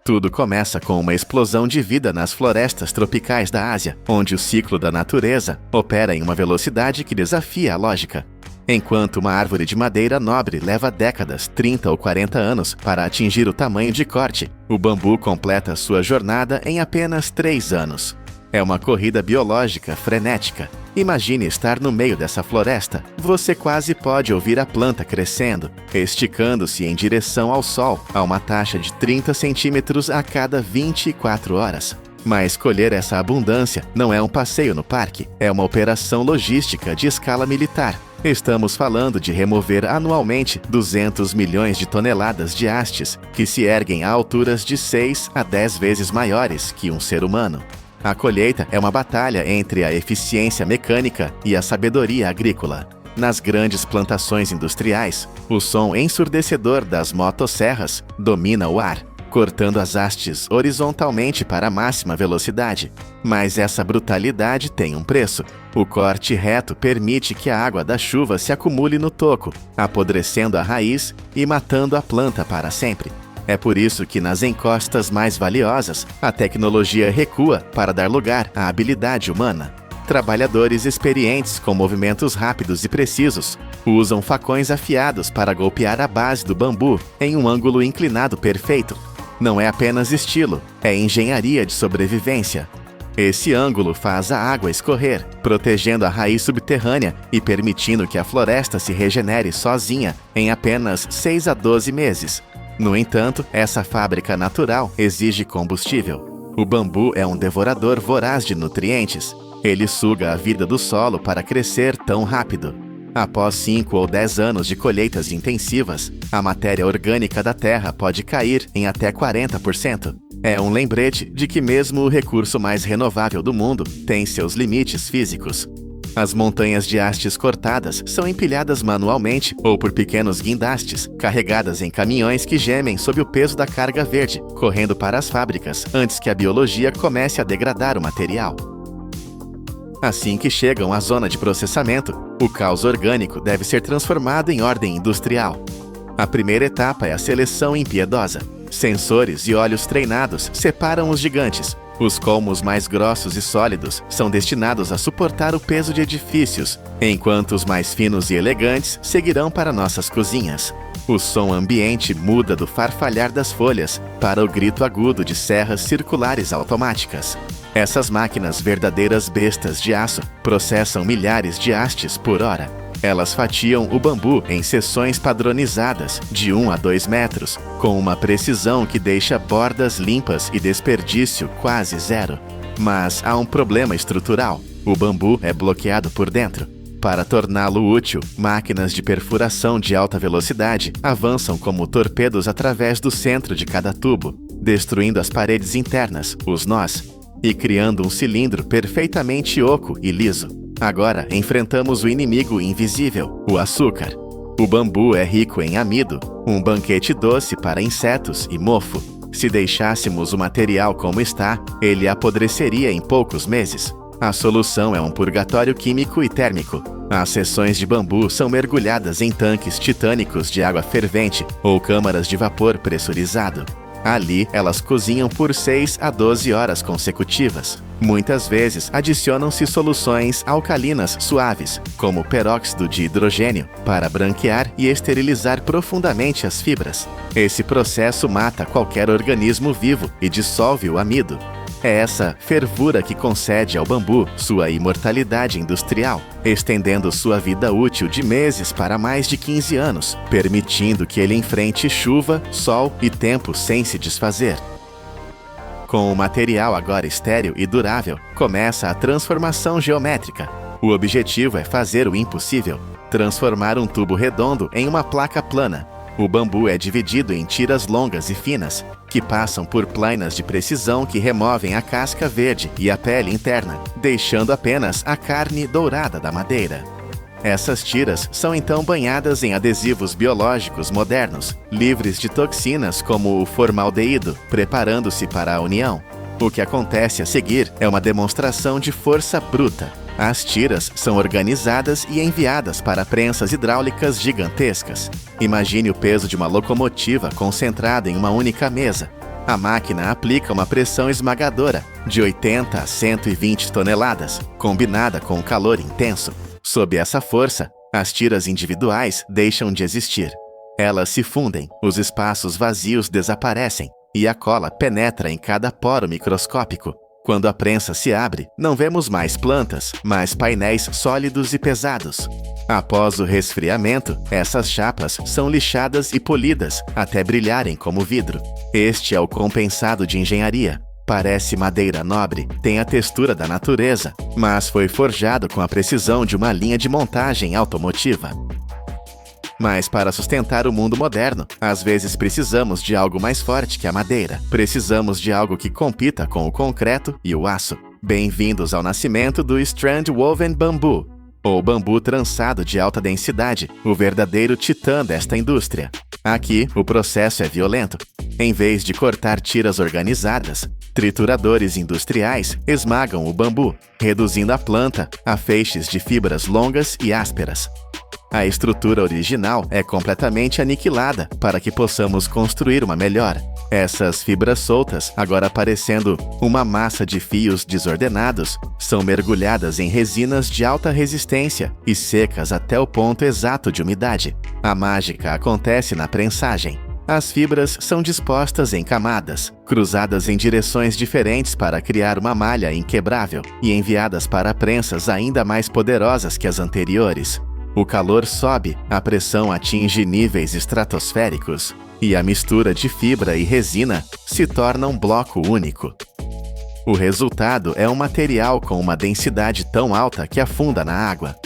Tudo começa com uma explosão de vida nas florestas tropicais da Ásia, onde o ciclo da natureza opera em uma velocidade que desafia a lógica. Enquanto uma árvore de madeira nobre leva décadas, 30 ou 40 anos, para atingir o tamanho de corte, o bambu completa sua jornada em apenas 3 anos. É uma corrida biológica frenética. Imagine estar no meio dessa floresta. Você quase pode ouvir a planta crescendo, esticando-se em direção ao sol, a uma taxa de 30 centímetros a cada 24 horas. Mas colher essa abundância não é um passeio no parque, é uma operação logística de escala militar. Estamos falando de remover anualmente 200 milhões de toneladas de hastes, que se erguem a alturas de 6 a 10 vezes maiores que um ser humano. A colheita é uma batalha entre a eficiência mecânica e a sabedoria agrícola. Nas grandes plantações industriais, o som ensurdecedor das motosserras domina o ar. cortando as hastes horizontalmente para a máxima velocidade. Mas essa brutalidade tem um preço. O corte reto permite que a água da chuva se acumule no toco, apodrecendo a raiz e matando a planta para sempre. É por isso que nas encostas mais valiosas, a tecnologia recua para dar lugar à habilidade humana. Trabalhadores experientes com movimentos rápidos e precisos usam facões afiados para golpear a base do bambu em um ângulo inclinado perfeito. Não é apenas estilo, é engenharia de sobrevivência. Esse ângulo faz a água escorrer, protegendo a raiz subterrânea e permitindo que a floresta se regenere sozinha em apenas 6 a 12 meses. No entanto, essa fábrica natural exige combustível. O bambu é um devorador voraz de nutrientes. Ele suga a vida do solo para crescer tão rápido. Após 5 ou 10 anos de colheitas intensivas, a matéria orgânica da terra pode cair em até 40%. É um lembrete de que mesmo o recurso mais renovável do mundo tem seus limites físicos. As montanhas de hastes cortadas são empilhadas manualmente ou por pequenos guindastes, carregadas em caminhões que gemem sob o peso da carga verde, correndo para as fábricas antes que a biologia comece a degradar o material. Assim que chegam à zona de processamento, o caos orgânico deve ser transformado em ordem industrial. A primeira etapa é a seleção impiedosa. Sensores e olhos treinados separam os gigantes. Os colmos mais grossos e sólidos são destinados a suportar o peso de edifícios, enquanto os mais finos e elegantes seguirão para nossas cozinhas. O som ambiente muda do farfalhar das folhas para o grito agudo de serras circulares automáticas. Essas máquinas, verdadeiras bestas de aço, processam milhares de hastes por hora. Elas fatiam o bambu em seções padronizadas de 1 a 2 metros, com uma precisão que deixa bordas limpas e desperdício quase zero. Mas há um problema estrutural. O bambu é bloqueado por dentro. Para torná-lo útil, máquinas de perfuração de alta velocidade avançam como torpedos através do centro de cada tubo, destruindo as paredes internas, os nós, e criando um cilindro perfeitamente oco e liso. Agora enfrentamos o inimigo invisível, o açúcar. O bambu é rico em amido, um banquete doce para insetos e mofo. Se deixássemos o material como está, ele apodreceria em poucos meses. A solução é um purgatório químico e térmico. As seções de bambu são mergulhadas em tanques titânicos de água fervente ou câmaras de vapor pressurizado. Ali, elas cozinham por 6 a 12 horas consecutivas. Muitas vezes, adicionam-se soluções alcalinas suaves, como peróxido de hidrogênio, para branquear e esterilizar profundamente as fibras. Esse processo mata qualquer organismo vivo e dissolve o amido. É essa fervura que concede ao bambu sua imortalidade industrial, estendendo sua vida útil de meses para mais de 15 anos, permitindo que ele enfrente chuva, sol e tempo sem se desfazer. Com o material agora estéril e durável, começa a transformação geométrica. O objetivo é fazer o impossível: transformar um tubo redondo em uma placa plana. O bambu é dividido em tiras longas e finas, que passam por plainas de precisão que removem a casca verde e a pele interna, deixando apenas a carne dourada da madeira. Essas tiras são então banhadas em adesivos biológicos modernos, livres de toxinas como o formaldeído, preparando-se para a união. O que acontece a seguir é uma demonstração de força bruta. As tiras são organizadas e enviadas para prensas hidráulicas gigantescas. Imagine o peso de uma locomotiva concentrada em uma única mesa. A máquina aplica uma pressão esmagadora, de 80 a 120 toneladas, combinada com um calor intenso. Sob essa força, as tiras individuais deixam de existir. Elas se fundem, os espaços vazios desaparecem, e a cola penetra em cada poro microscópico. Quando a prensa se abre, não vemos mais plantas, mas painéis sólidos e pesados. Após o resfriamento, essas chapas são lixadas e polidas até brilharem como vidro. Este é o compensado de engenharia. Parece madeira nobre, tem a textura da natureza, mas foi forjado com a precisão de uma linha de montagem automotiva. Mas para sustentar o mundo moderno, às vezes precisamos de algo mais forte que a madeira. Precisamos de algo que compita com o concreto e o aço. Bem-vindos ao nascimento do Strand Woven Bamboo. ou bambu trançado de alta densidade, o verdadeiro titã desta indústria. Aqui, o processo é violento. Em vez de cortar tiras organizadas, trituradores industriais esmagam o bambu, reduzindo a planta a feixes de fibras longas e ásperas. A estrutura original é completamente aniquilada para que possamos construir uma melhor. Essas fibras soltas, agora parecendo uma massa de fios desordenados, são mergulhadas em resinas de alta resistência e secas até o ponto exato de umidade. A mágica acontece na prensagem. As fibras são dispostas em camadas, cruzadas em direções diferentes para criar uma malha inquebrável e enviadas para prensas ainda mais poderosas que as anteriores. O calor sobe, a pressão atinge níveis estratosféricos e a mistura de fibra e resina se torna um bloco único. O resultado é um material com uma densidade tão alta que afunda na água.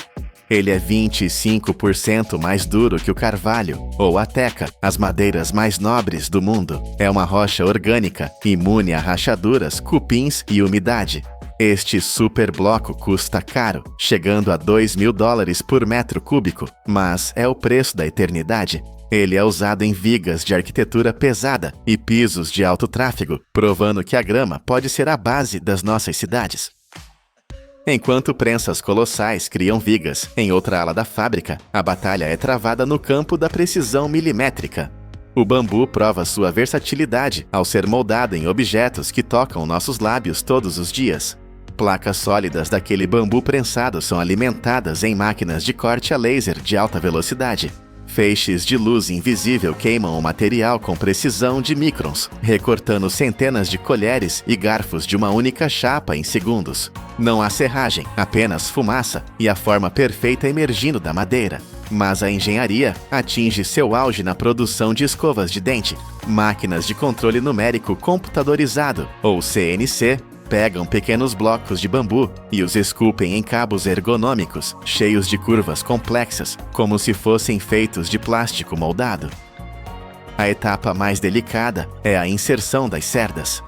Ele é 25% mais duro que o carvalho ou a teca, as madeiras mais nobres do mundo. É uma rocha orgânica, imune a rachaduras, cupins e umidade. Este superbloco custa caro, chegando a $2.000 por metro cúbico, mas é o preço da eternidade. Ele é usado em vigas de arquitetura pesada e pisos de alto tráfego, provando que a grama pode ser a base das nossas cidades. Enquanto prensas colossais criam vigas em outra ala da fábrica, a batalha é travada no campo da precisão milimétrica. O bambu prova sua versatilidade ao ser moldado em objetos que tocam nossos lábios todos os dias. Placas sólidas daquele bambu prensado são alimentadas em máquinas de corte a laser de alta velocidade. Feixes de luz invisível queimam o material com precisão de microns, recortando centenas de colheres e garfos de uma única chapa em segundos. Não há serragem, apenas fumaça e a forma perfeita emergindo da madeira. Mas a engenharia atinge seu auge na produção de escovas de dente. Máquinas de controle numérico computadorizado, ou CNC, pegam pequenos blocos de bambu e os esculpem em cabos ergonômicos, cheios de curvas complexas, como se fossem feitos de plástico moldado. A etapa mais delicada é a inserção das cerdas.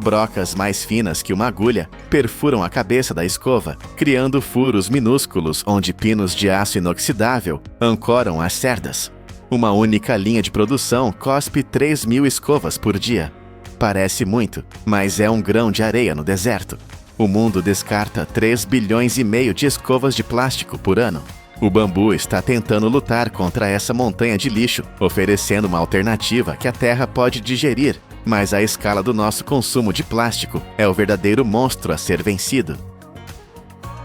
Brocas mais finas que uma agulha perfuram a cabeça da escova, criando furos minúsculos onde pinos de aço inoxidável ancoram as cerdas. Uma única linha de produção cospe 3.000 escovas por dia. Parece muito, mas é um grão de areia no deserto. O mundo descarta 3,5 bilhões de escovas de plástico por ano. O bambu está tentando lutar contra essa montanha de lixo, oferecendo uma alternativa que a Terra pode digerir, mas a escala do nosso consumo de plástico é o verdadeiro monstro a ser vencido.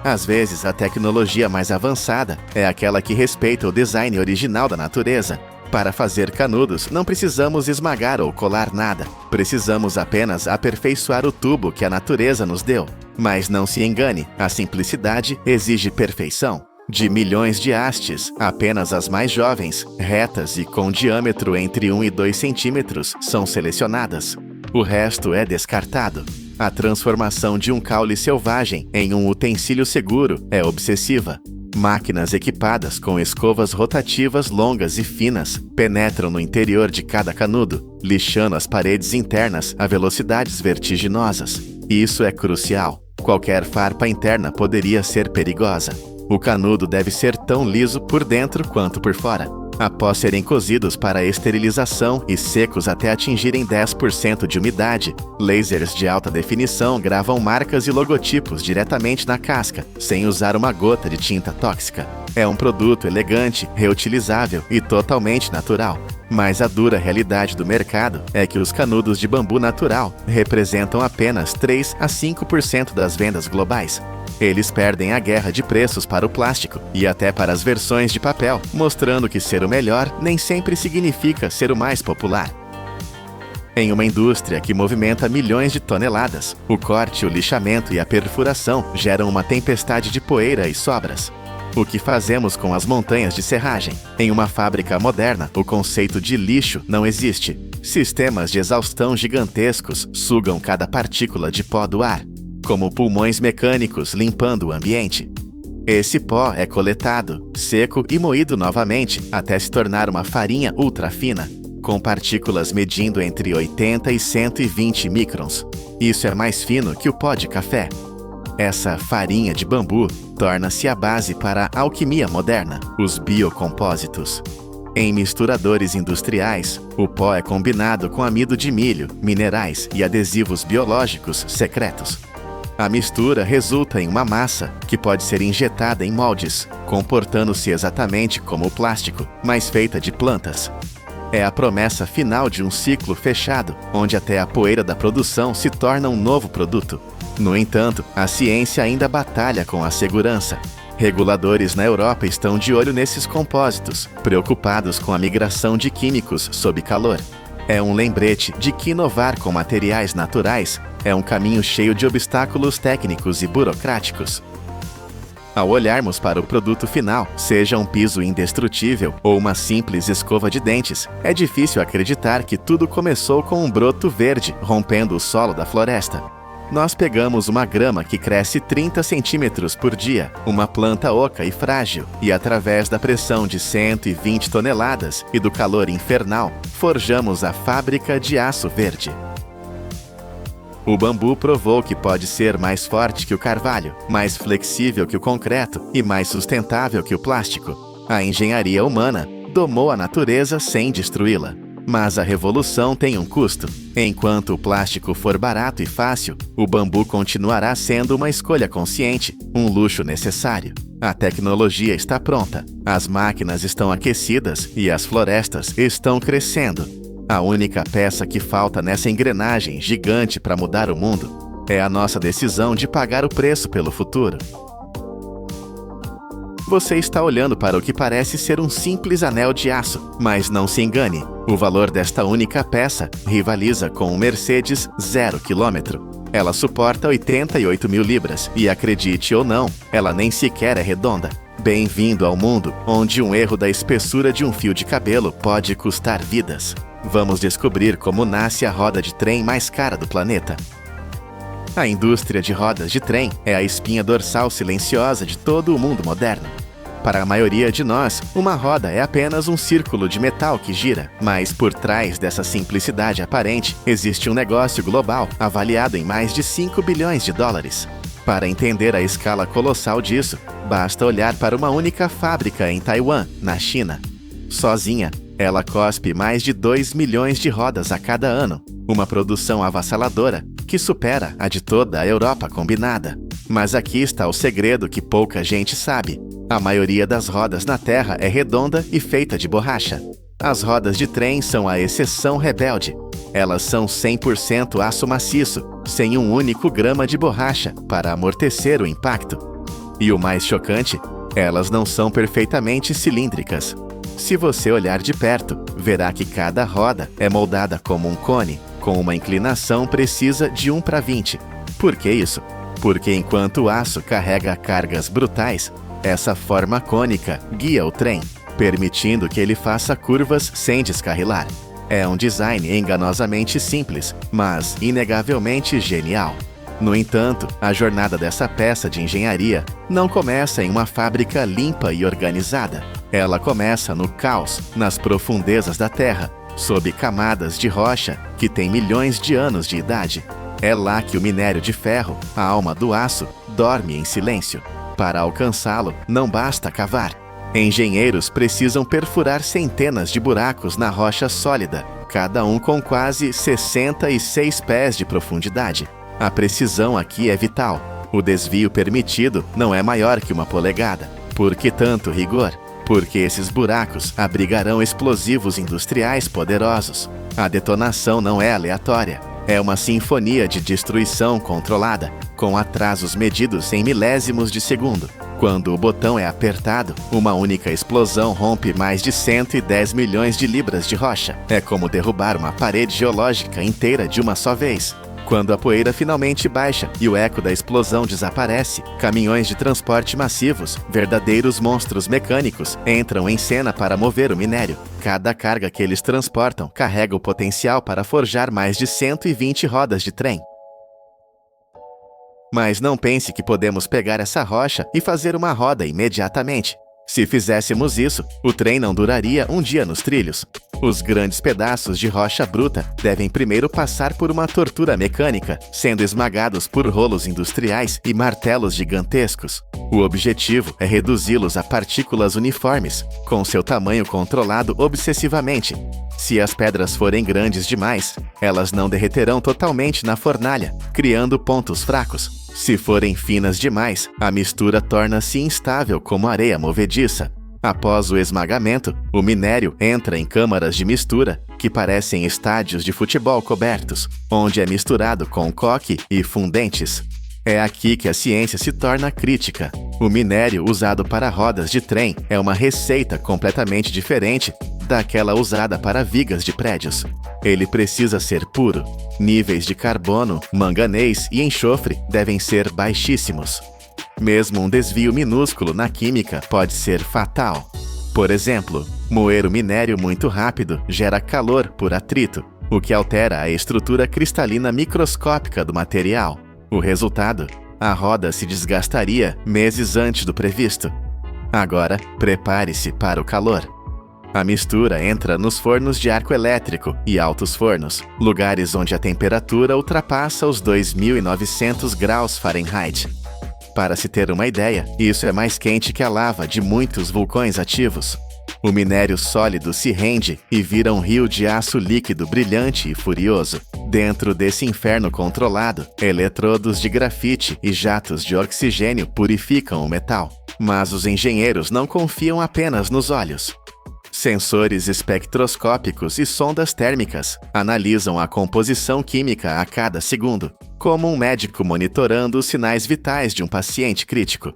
Às vezes, a tecnologia mais avançada é aquela que respeita o design original da natureza. Para fazer canudos, não precisamos esmagar ou colar nada. Precisamos apenas aperfeiçoar o tubo que a natureza nos deu. Mas não se engane, a simplicidade exige perfeição. De milhões de hastes, apenas as mais jovens, retas e com diâmetro entre 1 e 2 centímetros, são selecionadas. O resto é descartado. A transformação de um caule selvagem em um utensílio seguro é obsessiva. Máquinas equipadas com escovas rotativas longas e finas penetram no interior de cada canudo, lixando as paredes internas a velocidades vertiginosas. Isso é crucial. Qualquer farpa interna poderia ser perigosa. O canudo deve ser tão liso por dentro quanto por fora. Após serem cozidos para esterilização e secos até atingirem 10% de umidade, lasers de alta definição gravam marcas e logotipos diretamente na casca, sem usar uma gota de tinta tóxica. É um produto elegante, reutilizável e totalmente natural. Mas a dura realidade do mercado é que os canudos de bambu natural representam apenas 3 a 5% das vendas globais. Eles perdem a guerra de preços para o plástico e até para as versões de papel, mostrando que ser o melhor nem sempre significa ser o mais popular. Em uma indústria que movimenta milhões de toneladas, o corte, o lixamento e a perfuração geram uma tempestade de poeira e sobras. O que fazemos com as montanhas de serragem? Em uma fábrica moderna, o conceito de lixo não existe. Sistemas de exaustão gigantescos sugam cada partícula de pó do ar, como pulmões mecânicos limpando o ambiente. Esse pó é coletado, seco e moído novamente até se tornar uma farinha ultra fina, com partículas medindo entre 80 e 120 microns. Isso é mais fino que o pó de café. Essa farinha de bambu torna-se a base para a alquimia moderna, os biocompósitos. Em misturadores industriais, o pó é combinado com amido de milho, minerais e adesivos biológicos secretos. A mistura resulta em uma massa que pode ser injetada em moldes, comportando-se exatamente como o plástico, mas feita de plantas. É a promessa final de um ciclo fechado, onde até a poeira da produção se torna um novo produto. No entanto, a ciência ainda batalha com a segurança. Reguladores na Europa estão de olho nesses compósitos, preocupados com a migração de químicos sob calor. É um lembrete de que inovar com materiais naturais é um caminho cheio de obstáculos técnicos e burocráticos. Ao olharmos para o produto final, seja um piso indestrutível ou uma simples escova de dentes, é difícil acreditar que tudo começou com um broto verde rompendo o solo da floresta. Nós pegamos uma grama que cresce 30 centímetros por dia, uma planta oca e frágil, e através da pressão de 120 toneladas e do calor infernal, forjamos a fábrica de aço verde. O bambu provou que pode ser mais forte que o carvalho, mais flexível que o concreto e mais sustentável que o plástico. A engenharia humana domou a natureza sem destruí-la. Mas a revolução tem um custo. Enquanto o plástico for barato e fácil, o bambu continuará sendo uma escolha consciente, um luxo necessário. A tecnologia está pronta, as máquinas estão aquecidas e as florestas estão crescendo. A única peça que falta nessa engrenagem gigante para mudar o mundo é a nossa decisão de pagar o preço pelo futuro. Você está olhando para o que parece ser um simples anel de aço, mas não se engane. O valor desta única peça rivaliza com um Mercedes 0 km. Ela suporta 88 mil libras e, acredite ou não, ela nem sequer é redonda. Bem-vindo ao mundo onde um erro da espessura de um fio de cabelo pode custar vidas. Vamos descobrir como nasce a roda de trem mais cara do planeta. A indústria de rodas de trem é a espinha dorsal silenciosa de todo o mundo moderno. Para a maioria de nós, uma roda é apenas um círculo de metal que gira, mas por trás dessa simplicidade aparente existe um negócio global avaliado em mais de 5 bilhões de dólares. Para entender a escala colossal disso, basta olhar para uma única fábrica em Taiwan, na China. Sozinha, ela cospe mais de 2 milhões de rodas a cada ano, uma produção avassaladora que supera a de toda a Europa combinada. Mas aqui está o segredo que pouca gente sabe. A maioria das rodas na Terra é redonda e feita de borracha. As rodas de trem são a exceção rebelde. Elas são 100% aço maciço, sem um único grama de borracha para amortecer o impacto. E o mais chocante, elas não são perfeitamente cilíndricas. Se você olhar de perto, verá que cada roda é moldada como um cone, com uma inclinação precisa de 1:20. Por que isso? Porque enquanto o aço carrega cargas brutais, essa forma cônica guia o trem, permitindo que ele faça curvas sem descarrilar. É um design enganosamente simples, mas inegavelmente genial. No entanto, a jornada dessa peça de engenharia não começa em uma fábrica limpa e organizada. Ela começa no caos, nas profundezas da Terra, sob camadas de rocha que têm milhões de anos de idade. É lá que o minério de ferro, a alma do aço, dorme em silêncio. Para alcançá-lo, não basta cavar. Engenheiros precisam perfurar centenas de buracos na rocha sólida, cada um com quase 66 pés de profundidade. A precisão aqui é vital. O desvio permitido não é maior que 1 polegada. Por que tanto rigor? Porque esses buracos abrigarão explosivos industriais poderosos. A detonação não é aleatória. É uma sinfonia de destruição controlada, com atrasos medidos em milésimos de segundo. Quando o botão é apertado, uma única explosão rompe mais de 110 milhões de libras de rocha. É como derrubar uma parede geológica inteira de uma só vez. Quando a poeira finalmente baixa e o eco da explosão desaparece, caminhões de transporte massivos, verdadeiros monstros mecânicos, entram em cena para mover o minério. Cada carga que eles transportam carrega o potencial para forjar mais de 120 rodas de trem. Mas não pense que podemos pegar essa rocha e fazer uma roda imediatamente. Se fizéssemos isso, o trem não duraria um dia nos trilhos. Os grandes pedaços de rocha bruta devem primeiro passar por uma tortura mecânica, sendo esmagados por rolos industriais e martelos gigantescos. O objetivo é reduzi-los a partículas uniformes, com seu tamanho controlado obsessivamente. Se as pedras forem grandes demais, elas não derreterão totalmente na fornalha, criando pontos fracos. Se forem finas demais, a mistura torna-se instável como areia movediça. Após o esmagamento, o minério entra em câmaras de mistura, que parecem estádios de futebol cobertos, onde é misturado com coque e fundentes. É aqui que a ciência se torna crítica. O minério usado para rodas de trem é uma receita completamente diferente daquela usada para vigas de prédios. Ele precisa ser puro. Níveis de carbono, manganês e enxofre devem ser baixíssimos. Mesmo um desvio minúsculo na química pode ser fatal. Por exemplo, moer o minério muito rápido gera calor por atrito, o que altera a estrutura cristalina microscópica do material. O resultado? A roda se desgastaria meses antes do previsto. Agora, prepare-se para o calor. A mistura entra nos fornos de arco elétrico e altos fornos, lugares onde a temperatura ultrapassa os 2.900 graus Fahrenheit. Para se ter uma ideia, isso é mais quente que a lava de muitos vulcões ativos. O minério sólido se rende e vira um rio de aço líquido brilhante e furioso. Dentro desse inferno controlado, eletrodos de grafite e jatos de oxigênio purificam o metal. Mas os engenheiros não confiam apenas nos olhos. Sensores espectroscópicos e sondas térmicas analisam a composição química a cada segundo, como um médico monitorando os sinais vitais de um paciente crítico.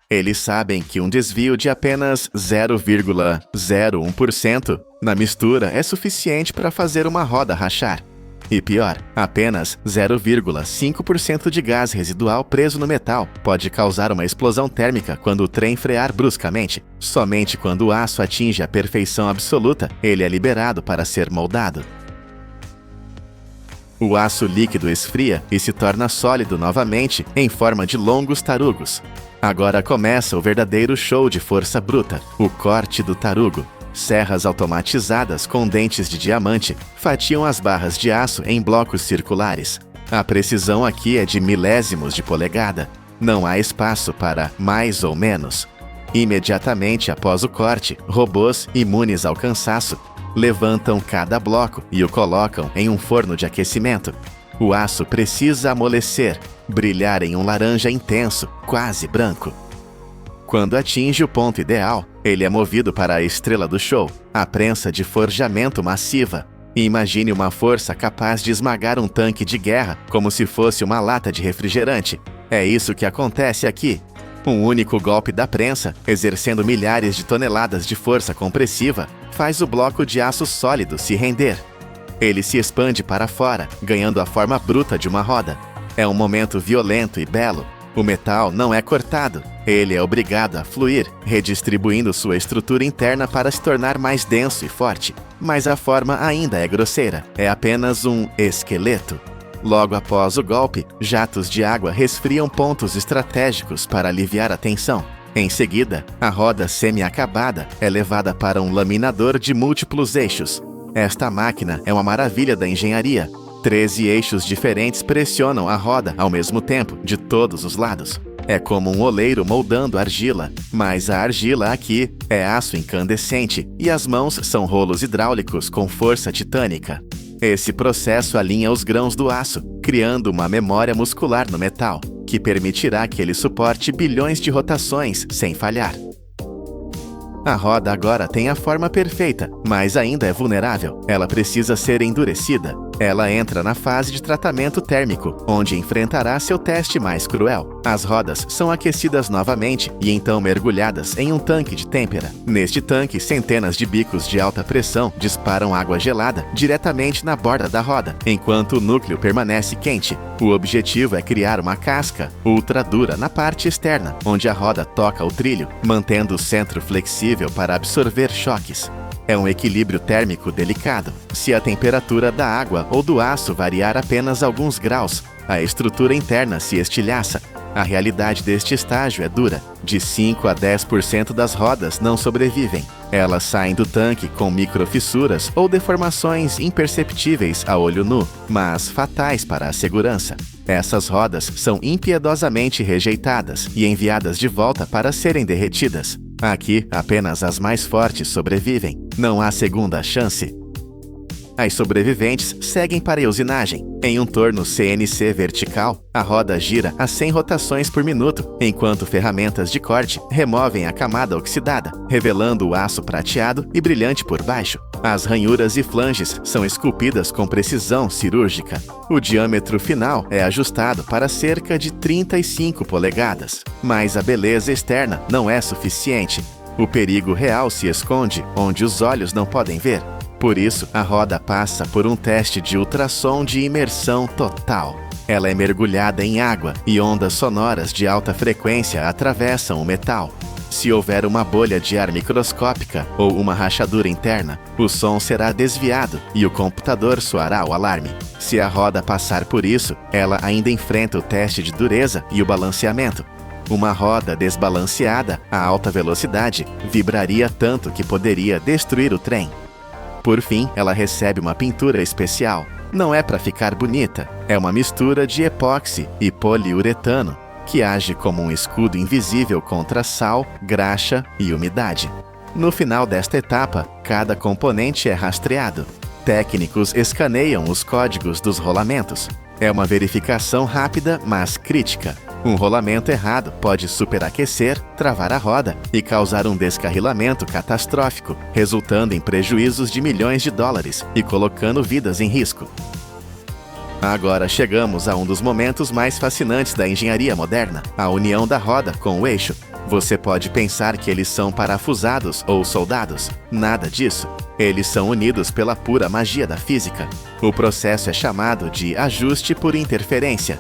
Eles sabem que um desvio de apenas 0,01% na mistura é suficiente para fazer uma roda rachar. E pior, apenas 0,5% de gás residual preso no metal pode causar uma explosão térmica quando o trem frear bruscamente. Somente quando o aço atinge a perfeição absoluta, ele é liberado para ser moldado. O aço líquido esfria e se torna sólido novamente em forma de longos tarugos. Agora começa o verdadeiro show de força bruta, o corte do tarugo. Serras automatizadas com dentes de diamante fatiam as barras de aço em blocos circulares. A precisão aqui é de milésimos de polegada. Não há espaço para mais ou menos. Imediatamente após o corte, robôs imunes ao cansaço levantam cada bloco e o colocam em um forno de aquecimento. O aço precisa amolecer, brilhar em um laranja intenso, quase branco. Quando atinge o ponto ideal, ele é movido para a estrela do show, a prensa de forjamento massiva. Imagine uma força capaz de esmagar um tanque de guerra como se fosse uma lata de refrigerante. É isso que acontece aqui. Um único golpe da prensa, exercendo milhares de toneladas de força compressiva, faz o bloco de aço sólido se render. Ele se expande para fora, ganhando a forma bruta de uma roda. É um momento violento e belo. O metal não é cortado, ele é obrigado a fluir, redistribuindo sua estrutura interna para se tornar mais denso e forte. Mas a forma ainda é grosseira, é apenas um esqueleto. Logo após o golpe, jatos de água resfriam pontos estratégicos para aliviar a tensão. Em seguida, a roda semi-acabada é levada para um laminador de múltiplos eixos. Esta máquina é uma maravilha da engenharia. 13 eixos diferentes pressionam a roda ao mesmo tempo, de todos os lados. É como um oleiro moldando argila, mas a argila aqui é aço incandescente e as mãos são rolos hidráulicos com força titânica. Esse processo alinha os grãos do aço, criando uma memória muscular no metal, que permitirá que ele suporte bilhões de rotações sem falhar. A roda agora tem a forma perfeita, mas ainda é vulnerável. Ela precisa ser endurecida. Ela entra na fase de tratamento térmico, onde enfrentará seu teste mais cruel. As rodas são aquecidas novamente e então mergulhadas em um tanque de têmpera. Neste tanque, centenas de bicos de alta pressão disparam água gelada diretamente na borda da roda, enquanto o núcleo permanece quente. O objetivo é criar uma casca ultra dura na parte externa, onde a roda toca o trilho, mantendo o centro flexível para absorver choques. É um equilíbrio térmico delicado. Se a temperatura da água ou do aço variar apenas alguns graus, a estrutura interna se estilhaça. A realidade deste estágio é dura. De 5 a 10% das rodas não sobrevivem. Elas saem do tanque com microfissuras ou deformações imperceptíveis a olho nu, mas fatais para a segurança. Essas rodas são impiedosamente rejeitadas e enviadas de volta para serem derretidas. Aqui, apenas as mais fortes sobrevivem. Não há segunda chance. As sobreviventes seguem para a usinagem. Em um torno CNC vertical, a roda gira a 100 rotações por minuto, enquanto ferramentas de corte removem a camada oxidada, revelando o aço prateado e brilhante por baixo. As ranhuras e flanges são esculpidas com precisão cirúrgica. O diâmetro final é ajustado para cerca de 35 polegadas. Mas a beleza externa não é suficiente. O perigo real se esconde onde os olhos não podem ver. Por isso, a roda passa por um teste de ultrassom de imersão total. Ela é mergulhada em água e ondas sonoras de alta frequência atravessam o metal. Se houver uma bolha de ar microscópica ou uma rachadura interna, o som será desviado e o computador soará o alarme. Se a roda passar por isso, ela ainda enfrenta o teste de dureza e o balanceamento. Uma roda desbalanceada a alta velocidade vibraria tanto que poderia destruir o trem. Por fim, ela recebe uma pintura especial. Não é para ficar bonita, é uma mistura de epóxi e poliuretano, que age como um escudo invisível contra sal, graxa e umidade. No final desta etapa, cada componente é rastreado. Técnicos escaneiam os códigos dos rolamentos. É uma verificação rápida, mas crítica. Um rolamento errado pode superaquecer, travar a roda e causar um descarrilamento catastrófico, resultando em prejuízos de milhões de dólares e colocando vidas em risco. Agora chegamos a um dos momentos mais fascinantes da engenharia moderna, a união da roda com o eixo. Você pode pensar que eles são parafusados ou soldados. Nada disso. Eles são unidos pela pura magia da física. O processo é chamado de ajuste por interferência.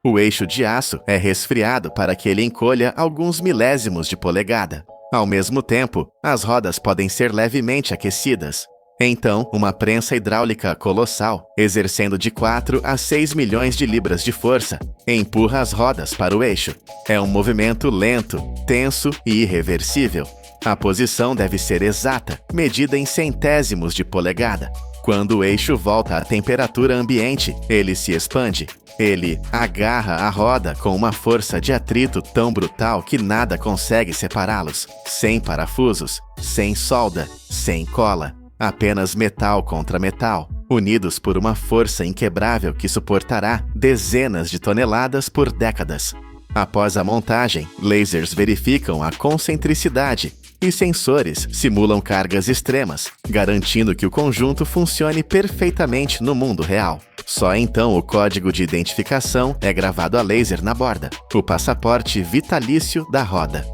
O eixo de aço é resfriado para que ele encolha alguns milésimos de polegada. Ao mesmo tempo, as rodas podem ser levemente aquecidas. Então, uma prensa hidráulica colossal, exercendo de 4 a 6 milhões de libras de força, empurra as rodas para o eixo. É um movimento lento, tenso e irreversível. A posição deve ser exata, medida em centésimos de polegada. Quando o eixo volta à temperatura ambiente, ele se expande. Ele agarra a roda com uma força de atrito tão brutal que nada consegue separá-los. Sem parafusos, sem solda, sem cola. Apenas metal contra metal, unidos por uma força inquebrável que suportará dezenas de toneladas por décadas. Após a montagem, lasers verificam a concentricidade e sensores simulam cargas extremas, garantindo que o conjunto funcione perfeitamente no mundo real. Só então o código de identificação é gravado a laser na borda, o passaporte vitalício da roda.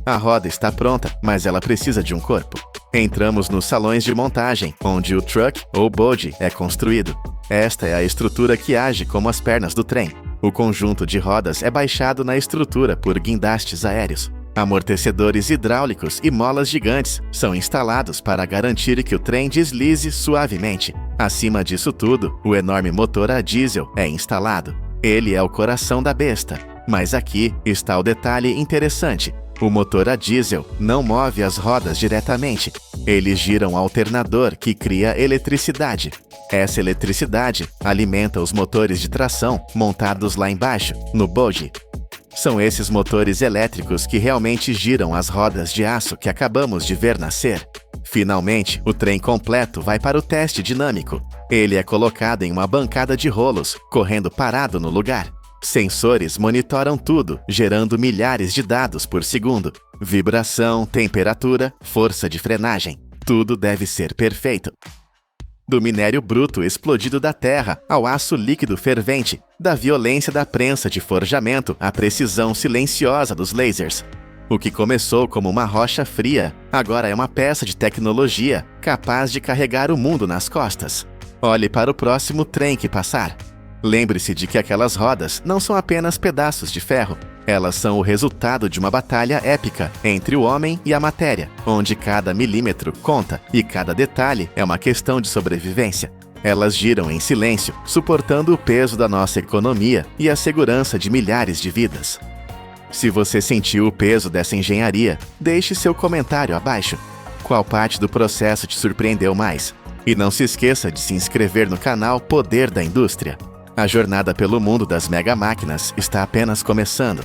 A roda está pronta, mas ela precisa de um corpo. Entramos nos salões de montagem, onde o truck ou bode é construído. Esta é a estrutura que age como as pernas do trem. O conjunto de rodas é baixado na estrutura por guindastes aéreos. Amortecedores hidráulicos e molas gigantes são instalados para garantir que o trem deslize suavemente. Acima disso tudo, o enorme motor a diesel é instalado. Ele é o coração da besta. Mas aqui está o detalhe interessante. O motor a diesel não move as rodas diretamente. Ele gira um alternador que cria eletricidade. Essa eletricidade alimenta os motores de tração montados lá embaixo, no bogie. São esses motores elétricos que realmente giram as rodas de aço que acabamos de ver nascer. Finalmente, o trem completo vai para o teste dinâmico. Ele é colocado em uma bancada de rolos, correndo parado no lugar. Sensores monitoram tudo, gerando milhares de dados por segundo. Vibração, temperatura, força de frenagem. Tudo deve ser perfeito. Do minério bruto explodido da terra ao aço líquido fervente, da violência da prensa de forjamento à precisão silenciosa dos lasers. O que começou como uma rocha fria, agora é uma peça de tecnologia capaz de carregar o mundo nas costas. Olhe para o próximo trem que passar. Lembre-se de que aquelas rodas não são apenas pedaços de ferro. Elas são o resultado de uma batalha épica entre o homem e a matéria, onde cada milímetro conta e cada detalhe é uma questão de sobrevivência. Elas giram em silêncio, suportando o peso da nossa economia e a segurança de milhares de vidas. Se você sentiu o peso dessa engenharia, deixe seu comentário abaixo. Qual parte do processo te surpreendeu mais? E não se esqueça de se inscrever no canal Poder da Indústria. A jornada pelo mundo das mega máquinas está apenas começando.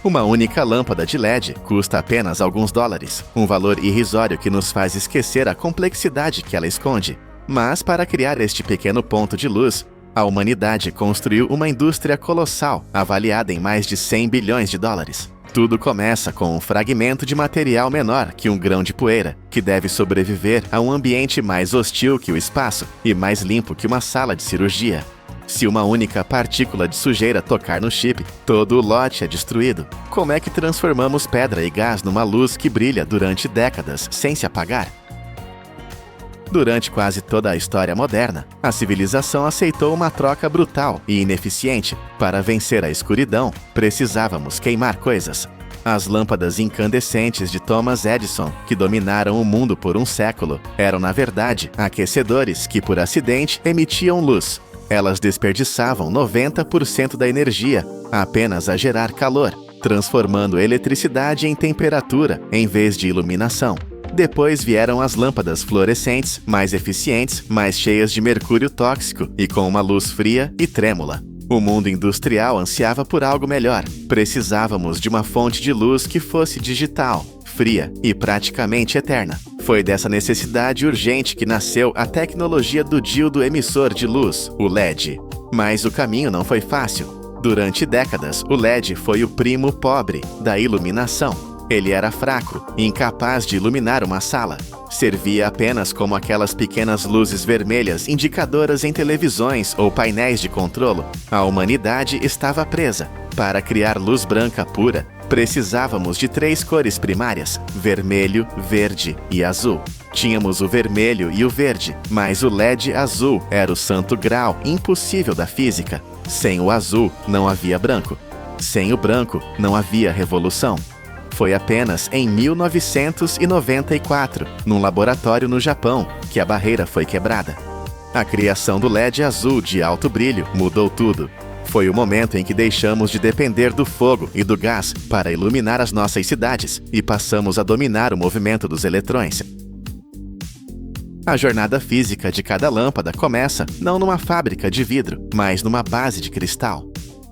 Uma única lâmpada de LED custa apenas alguns dólares, um valor irrisório que nos faz esquecer a complexidade que ela esconde. Mas para criar este pequeno ponto de luz, a humanidade construiu uma indústria colossal, avaliada em mais de 100 bilhões de dólares. Tudo começa com um fragmento de material menor que um grão de poeira, que deve sobreviver a um ambiente mais hostil que o espaço e mais limpo que uma sala de cirurgia. Se uma única partícula de sujeira tocar no chip, todo o lote é destruído. Como é que transformamos pedra e gás numa luz que brilha durante décadas sem se apagar? Durante quase toda a história moderna, a civilização aceitou uma troca brutal e ineficiente. Para vencer a escuridão, precisávamos queimar coisas. As lâmpadas incandescentes de Thomas Edison, que dominaram o mundo por um século, eram na verdade aquecedores que, por acidente, emitiam luz. Elas desperdiçavam 90% da energia apenas a gerar calor, transformando eletricidade em temperatura em vez de iluminação. Depois vieram as lâmpadas fluorescentes, mais eficientes, mais cheias de mercúrio tóxico e com uma luz fria e trêmula. O mundo industrial ansiava por algo melhor. Precisávamos de uma fonte de luz que fosse digital, fria e praticamente eterna. Foi dessa necessidade urgente que nasceu a tecnologia do diodo emissor de luz, o LED. Mas o caminho não foi fácil. Durante décadas, o LED foi o primo pobre da iluminação. Ele era fraco e incapaz de iluminar uma sala. Servia apenas como aquelas pequenas luzes vermelhas indicadoras em televisões ou painéis de controlo. A humanidade estava presa. Para criar luz branca pura, precisávamos de 3 cores primárias: vermelho, verde e azul. Tínhamos o vermelho e o verde, mas o LED azul era o santo grau impossível da física. Sem o azul, não havia branco. Sem o branco, não havia revolução. Foi apenas em 1994, num laboratório no Japão, que a barreira foi quebrada. A criação do LED azul de alto brilho mudou tudo. Foi o momento em que deixamos de depender do fogo e do gás para iluminar as nossas cidades e passamos a dominar o movimento dos eletrões. A jornada física de cada lâmpada começa não numa fábrica de vidro, mas numa base de cristal.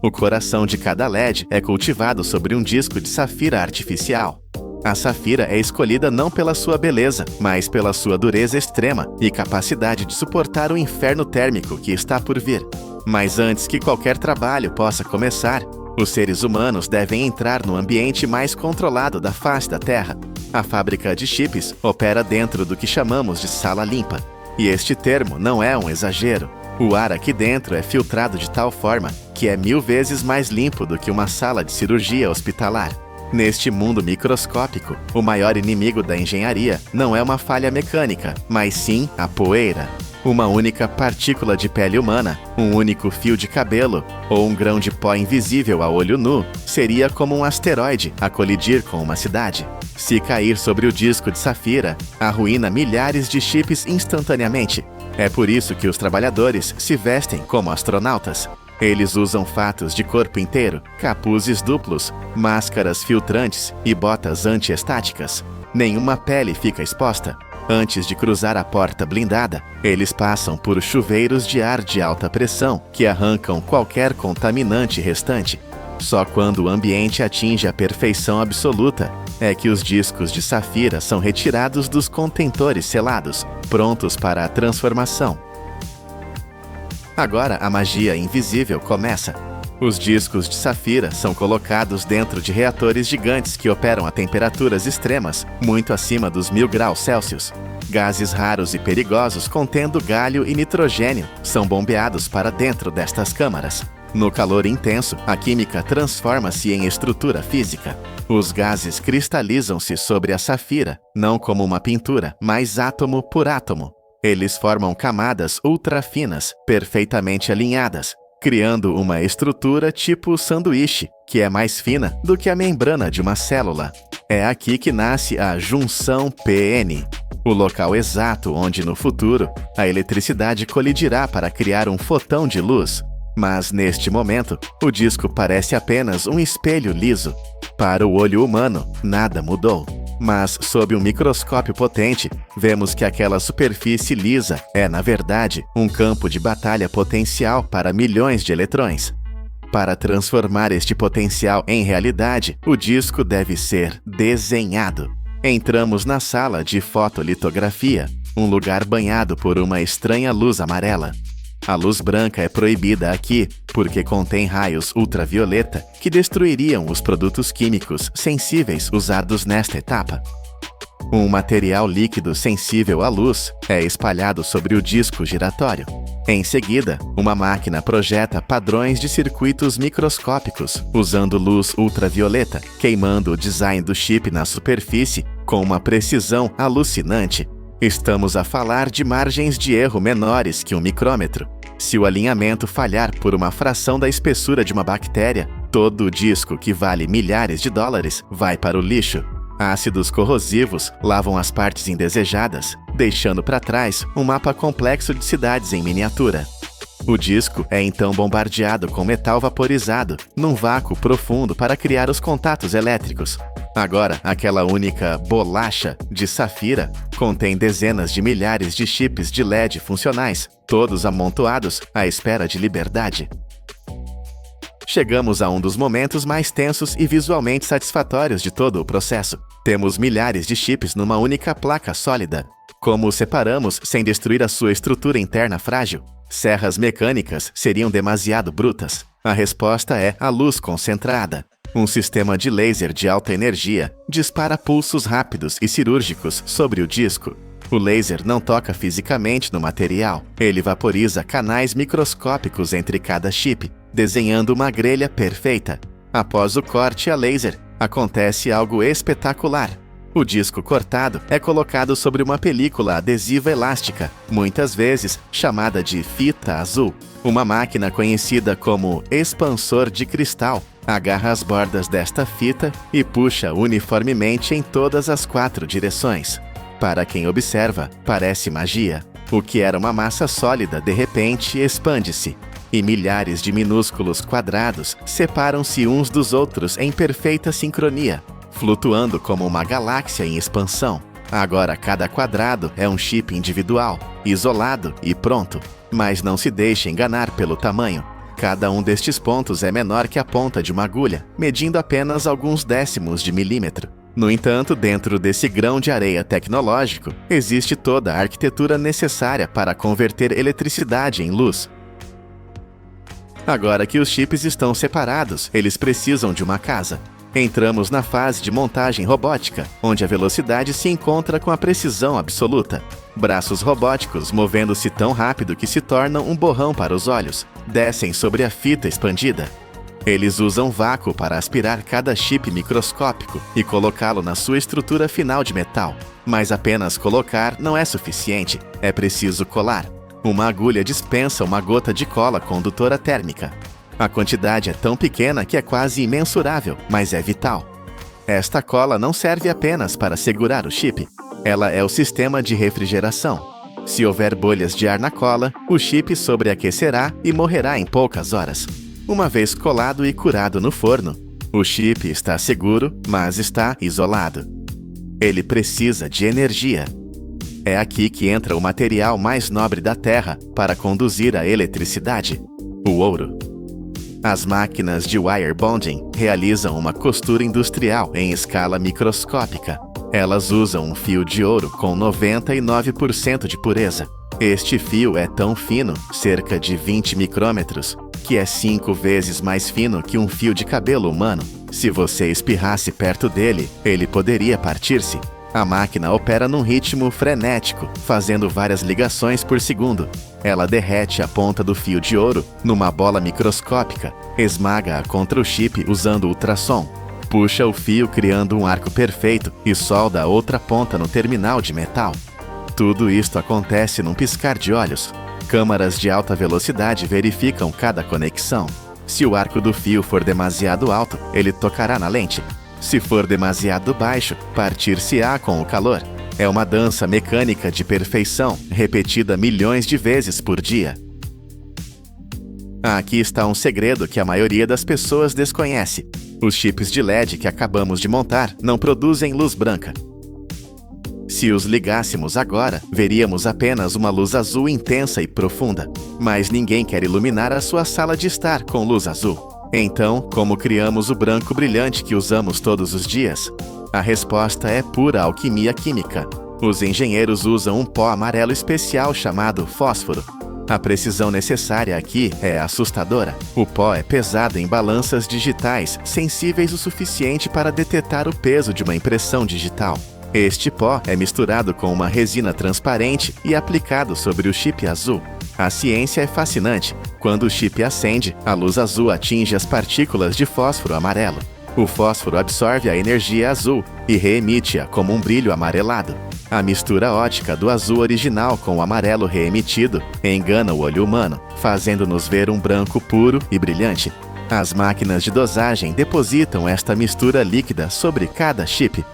O coração de cada LED é cultivado sobre um disco de safira artificial. A safira é escolhida não pela sua beleza, mas pela sua dureza extrema e capacidade de suportar o inferno térmico que está por vir. Mas antes que qualquer trabalho possa começar, os seres humanos devem entrar no ambiente mais controlado da face da Terra. A fábrica de chips opera dentro do que chamamos de sala limpa. E este termo não é um exagero. O ar aqui dentro é filtrado de tal forma que é 1000 vezes mais limpo do que uma sala de cirurgia hospitalar. Neste mundo microscópico, o maior inimigo da engenharia não é uma falha mecânica, mas sim a poeira. Uma única partícula de pele humana, um único fio de cabelo ou um grão de pó invisível a olho nu seria como um asteroide a colidir com uma cidade. Se cair sobre o disco de safira, arruína milhares de chips instantaneamente. É por isso que os trabalhadores se vestem como astronautas. Eles usam fatos de corpo inteiro, capuzes duplos, máscaras filtrantes e botas antiestáticas. Nenhuma pele fica exposta. Antes de cruzar a porta blindada, eles passam por chuveiros de ar de alta pressão que arrancam qualquer contaminante restante. Só quando o ambiente atinge a perfeição absoluta é que os discos de safira são retirados dos contentores selados, prontos para a transformação. Agora a magia invisível começa. Os discos de safira são colocados dentro de reatores gigantes que operam a temperaturas extremas, muito acima dos 1000 graus Celsius. Gases raros e perigosos contendo galho e nitrogênio são bombeados para dentro destas câmaras. No calor intenso, a química transforma-se em estrutura física. Os gases cristalizam-se sobre a safira, não como uma pintura, mas átomo por átomo. Eles formam camadas ultrafinas, perfeitamente alinhadas, criando uma estrutura tipo sanduíche, que é mais fina do que a membrana de uma célula. É aqui que nasce a junção PN. o local exato onde, no futuro, a eletricidade colidirá para criar um fotão de luz. Mas, neste momento, o disco parece apenas um espelho liso. Para o olho humano, nada mudou. Mas, sob um microscópio potente, vemos que aquela superfície lisa é, na verdade, um campo de batalha potencial para milhões de eletrões. Para transformar este potencial em realidade, o disco deve ser desenhado. Entramos na sala de fotolitografia, um lugar banhado por uma estranha luz amarela. A luz branca é proibida aqui porque contém raios ultravioleta que destruiriam os produtos químicos sensíveis usados nesta etapa. Um material líquido sensível à luz é espalhado sobre o disco giratório. Em seguida, uma máquina projeta padrões de circuitos microscópicos usando luz ultravioleta, queimando o design do chip na superfície com uma precisão alucinante. Estamos a falar de margens de erro menores que um micrômetro. Se o alinhamento falhar por uma fração da espessura de uma bactéria, todo o disco, que vale milhares de dólares, vai para o lixo. Ácidos corrosivos lavam as partes indesejadas, deixando para trás um mapa complexo de cidades em miniatura. O disco é então bombardeado com metal vaporizado, num vácuo profundo para criar os contatos elétricos. Agora, aquela única bolacha de safira contém dezenas de milhares de chips de LED funcionais, todos amontoados à espera de liberdade. Chegamos a um dos momentos mais tensos e visualmente satisfatórios de todo o processo. Temos milhares de chips numa única placa sólida. Como os separamos sem destruir a sua estrutura interna frágil? Serras mecânicas seriam demasiado brutas. A resposta é a luz concentrada. Um sistema de laser de alta energia dispara pulsos rápidos e cirúrgicos sobre o disco. O laser não toca fisicamente no material. Ele vaporiza canais microscópicos entre cada chip, desenhando uma grelha perfeita. Após o corte a laser, acontece algo espetacular. O disco cortado é colocado sobre uma película adesiva elástica, muitas vezes chamada de fita azul. Uma máquina conhecida como expansor de cristal agarra as bordas desta fita e puxa uniformemente em todas as 4 direções. Para quem observa, parece magia. O que era uma massa sólida, de repente, expande-se. E milhares de minúsculos quadrados separam-se uns dos outros em perfeita sincronia, flutuando como uma galáxia em expansão. Agora cada quadrado é um chip individual, isolado e pronto. Mas não se deixe enganar pelo tamanho. Cada um destes pontos é menor que a ponta de uma agulha, medindo apenas alguns décimos de milímetro. No entanto, dentro desse grão de areia tecnológico, existe toda a arquitetura necessária para converter eletricidade em luz. Agora que os chips estão separados, eles precisam de uma casa. Entramos na fase de montagem robótica, onde a velocidade se encontra com a precisão absoluta. Braços robóticos movendo-se tão rápido que se tornam um borrão para os olhos, descem sobre a fita expandida. Eles usam vácuo para aspirar cada chip microscópico e colocá-lo na sua estrutura final de metal. Mas apenas colocar não é suficiente, é preciso colar. Uma agulha dispensa uma gota de cola condutora térmica. A quantidade é tão pequena que é quase imensurável, mas é vital. Esta cola não serve apenas para segurar o chip. Ela é o sistema de refrigeração. Se houver bolhas de ar na cola, o chip sobreaquecerá e morrerá em poucas horas. Uma vez colado e curado no forno, o chip está seguro, mas está isolado. Ele precisa de energia. É aqui que entra o material mais nobre da Terra para conduzir a eletricidade: o ouro. As máquinas de wire bonding realizam uma costura industrial em escala microscópica. Elas usam um fio de ouro com 99% de pureza. Este fio é tão fino, cerca de 20 micrômetros, que é 5 vezes mais fino que um fio de cabelo humano. Se você espirrasse perto dele, ele poderia partir-se. A máquina opera num ritmo frenético, fazendo várias ligações por segundo. Ela derrete a ponta do fio de ouro numa bola microscópica, esmaga-a contra o chip usando ultrassom, puxa o fio criando um arco perfeito e solda a outra ponta no terminal de metal. Tudo isto acontece num piscar de olhos. Câmaras de alta velocidade verificam cada conexão. Se o arco do fio for demasiado alto, ele tocará na lente. Se for demasiado baixo, partir-se-á com o calor. É uma dança mecânica de perfeição, repetida milhões de vezes por dia. Aqui está um segredo que a maioria das pessoas desconhece. Os chips de LED que acabamos de montar não produzem luz branca. Se os ligássemos agora, veríamos apenas uma luz azul intensa e profunda. Mas ninguém quer iluminar a sua sala de estar com luz azul. Então, como criamos o branco brilhante que usamos todos os dias? A resposta é pura alquimia química. Os engenheiros usam um pó amarelo especial chamado fósforo. A precisão necessária aqui é assustadora. O pó é pesado em balanças digitais, sensíveis o suficiente para detectar o peso de uma impressão digital. Este pó é misturado com uma resina transparente e aplicado sobre o chip azul. A ciência é fascinante. Quando o chip acende, a luz azul atinge as partículas de fósforo amarelo. O fósforo absorve a energia azul e reemite-a como um brilho amarelado. A mistura ótica do azul original com o amarelo reemitido engana o olho humano, fazendo-nos ver um branco puro e brilhante. As máquinas de dosagem depositam esta mistura líquida sobre cada chip.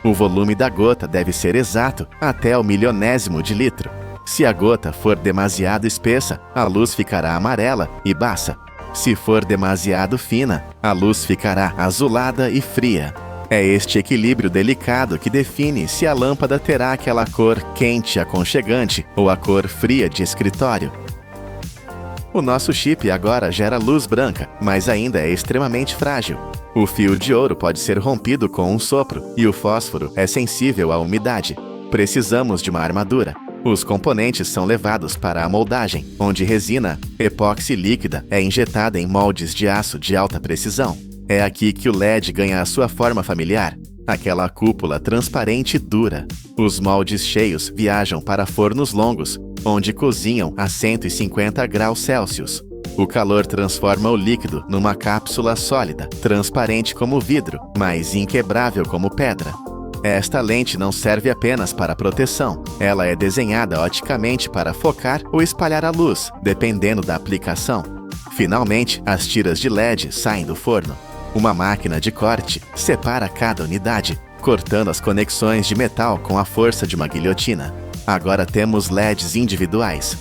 O volume da gota deve ser exato, até o milionésimo de litro. Se a gota for demasiado espessa, a luz ficará amarela e baça. Se for demasiado fina, a luz ficará azulada e fria. É este equilíbrio delicado que define se a lâmpada terá aquela cor quente aconchegante ou a cor fria de escritório. O nosso chip agora gera luz branca, mas ainda é extremamente frágil. O fio de ouro pode ser rompido com um sopro e o fósforo é sensível à umidade. Precisamos de uma armadura. Os componentes são levados para a moldagem, onde resina epóxi líquida é injetada em moldes de aço de alta precisão. É aqui que o LED ganha a sua forma familiar, aquela cúpula transparente e dura. Os moldes cheios viajam para fornos longos, onde cozinham a 150 graus Celsius. O calor transforma o líquido numa cápsula sólida, transparente como vidro, mas inquebrável como pedra. Esta lente não serve apenas para proteção. Ela é desenhada oticamente para focar ou espalhar a luz, dependendo da aplicação. Finalmente, as tiras de LED saem do forno. Uma máquina de corte separa cada unidade, cortando as conexões de metal com a força de uma guilhotina. Agora temos LEDs individuais.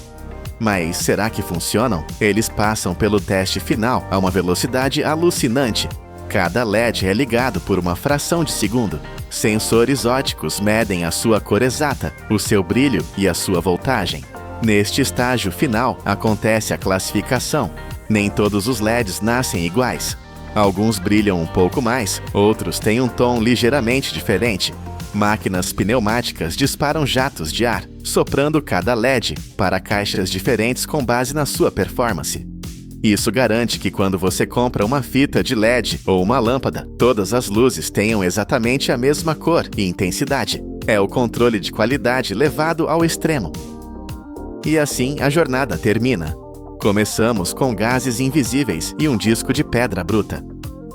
Mas será que funcionam? Eles passam pelo teste final a uma velocidade alucinante. Cada LED é ligado por uma fração de segundo. Sensores óticos medem a sua cor exata, o seu brilho e a sua voltagem. Neste estágio final acontece a classificação. Nem todos os LEDs nascem iguais. Alguns brilham um pouco mais, outros têm um tom ligeiramente diferente. Máquinas pneumáticas disparam jatos de ar, soprando cada LED para caixas diferentes com base na sua performance. Isso garante que quando você compra uma fita de LED ou uma lâmpada, todas as luzes tenham exatamente a mesma cor e intensidade. É o controle de qualidade levado ao extremo. E assim a jornada termina. Começamos com gases invisíveis e um disco de pedra bruta.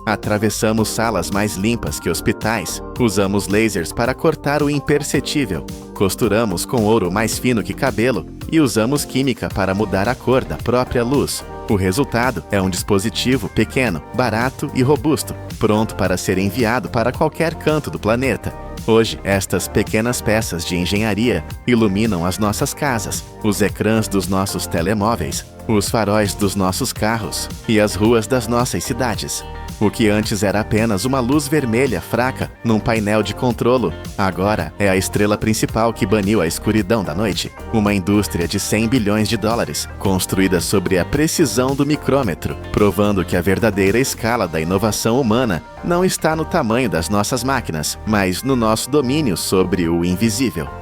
Atravessamos salas mais limpas que hospitais, usamos lasers para cortar o imperceptível, costuramos com ouro mais fino que cabelo e usamos química para mudar a cor da própria luz. O resultado é um dispositivo pequeno, barato e robusto, pronto para ser enviado para qualquer canto do planeta. Hoje, estas pequenas peças de engenharia iluminam as nossas casas, os ecrãs dos nossos telemóveis, os faróis dos nossos carros e as ruas das nossas cidades. O que antes era apenas uma luz vermelha fraca num painel de controlo, agora é a estrela principal que baniu a escuridão da noite. Uma indústria de 100 bilhões de dólares, construída sobre a precisão do micrômetro, provando que a verdadeira escala da inovação humana não está no tamanho das nossas máquinas, mas no nosso domínio sobre o invisível.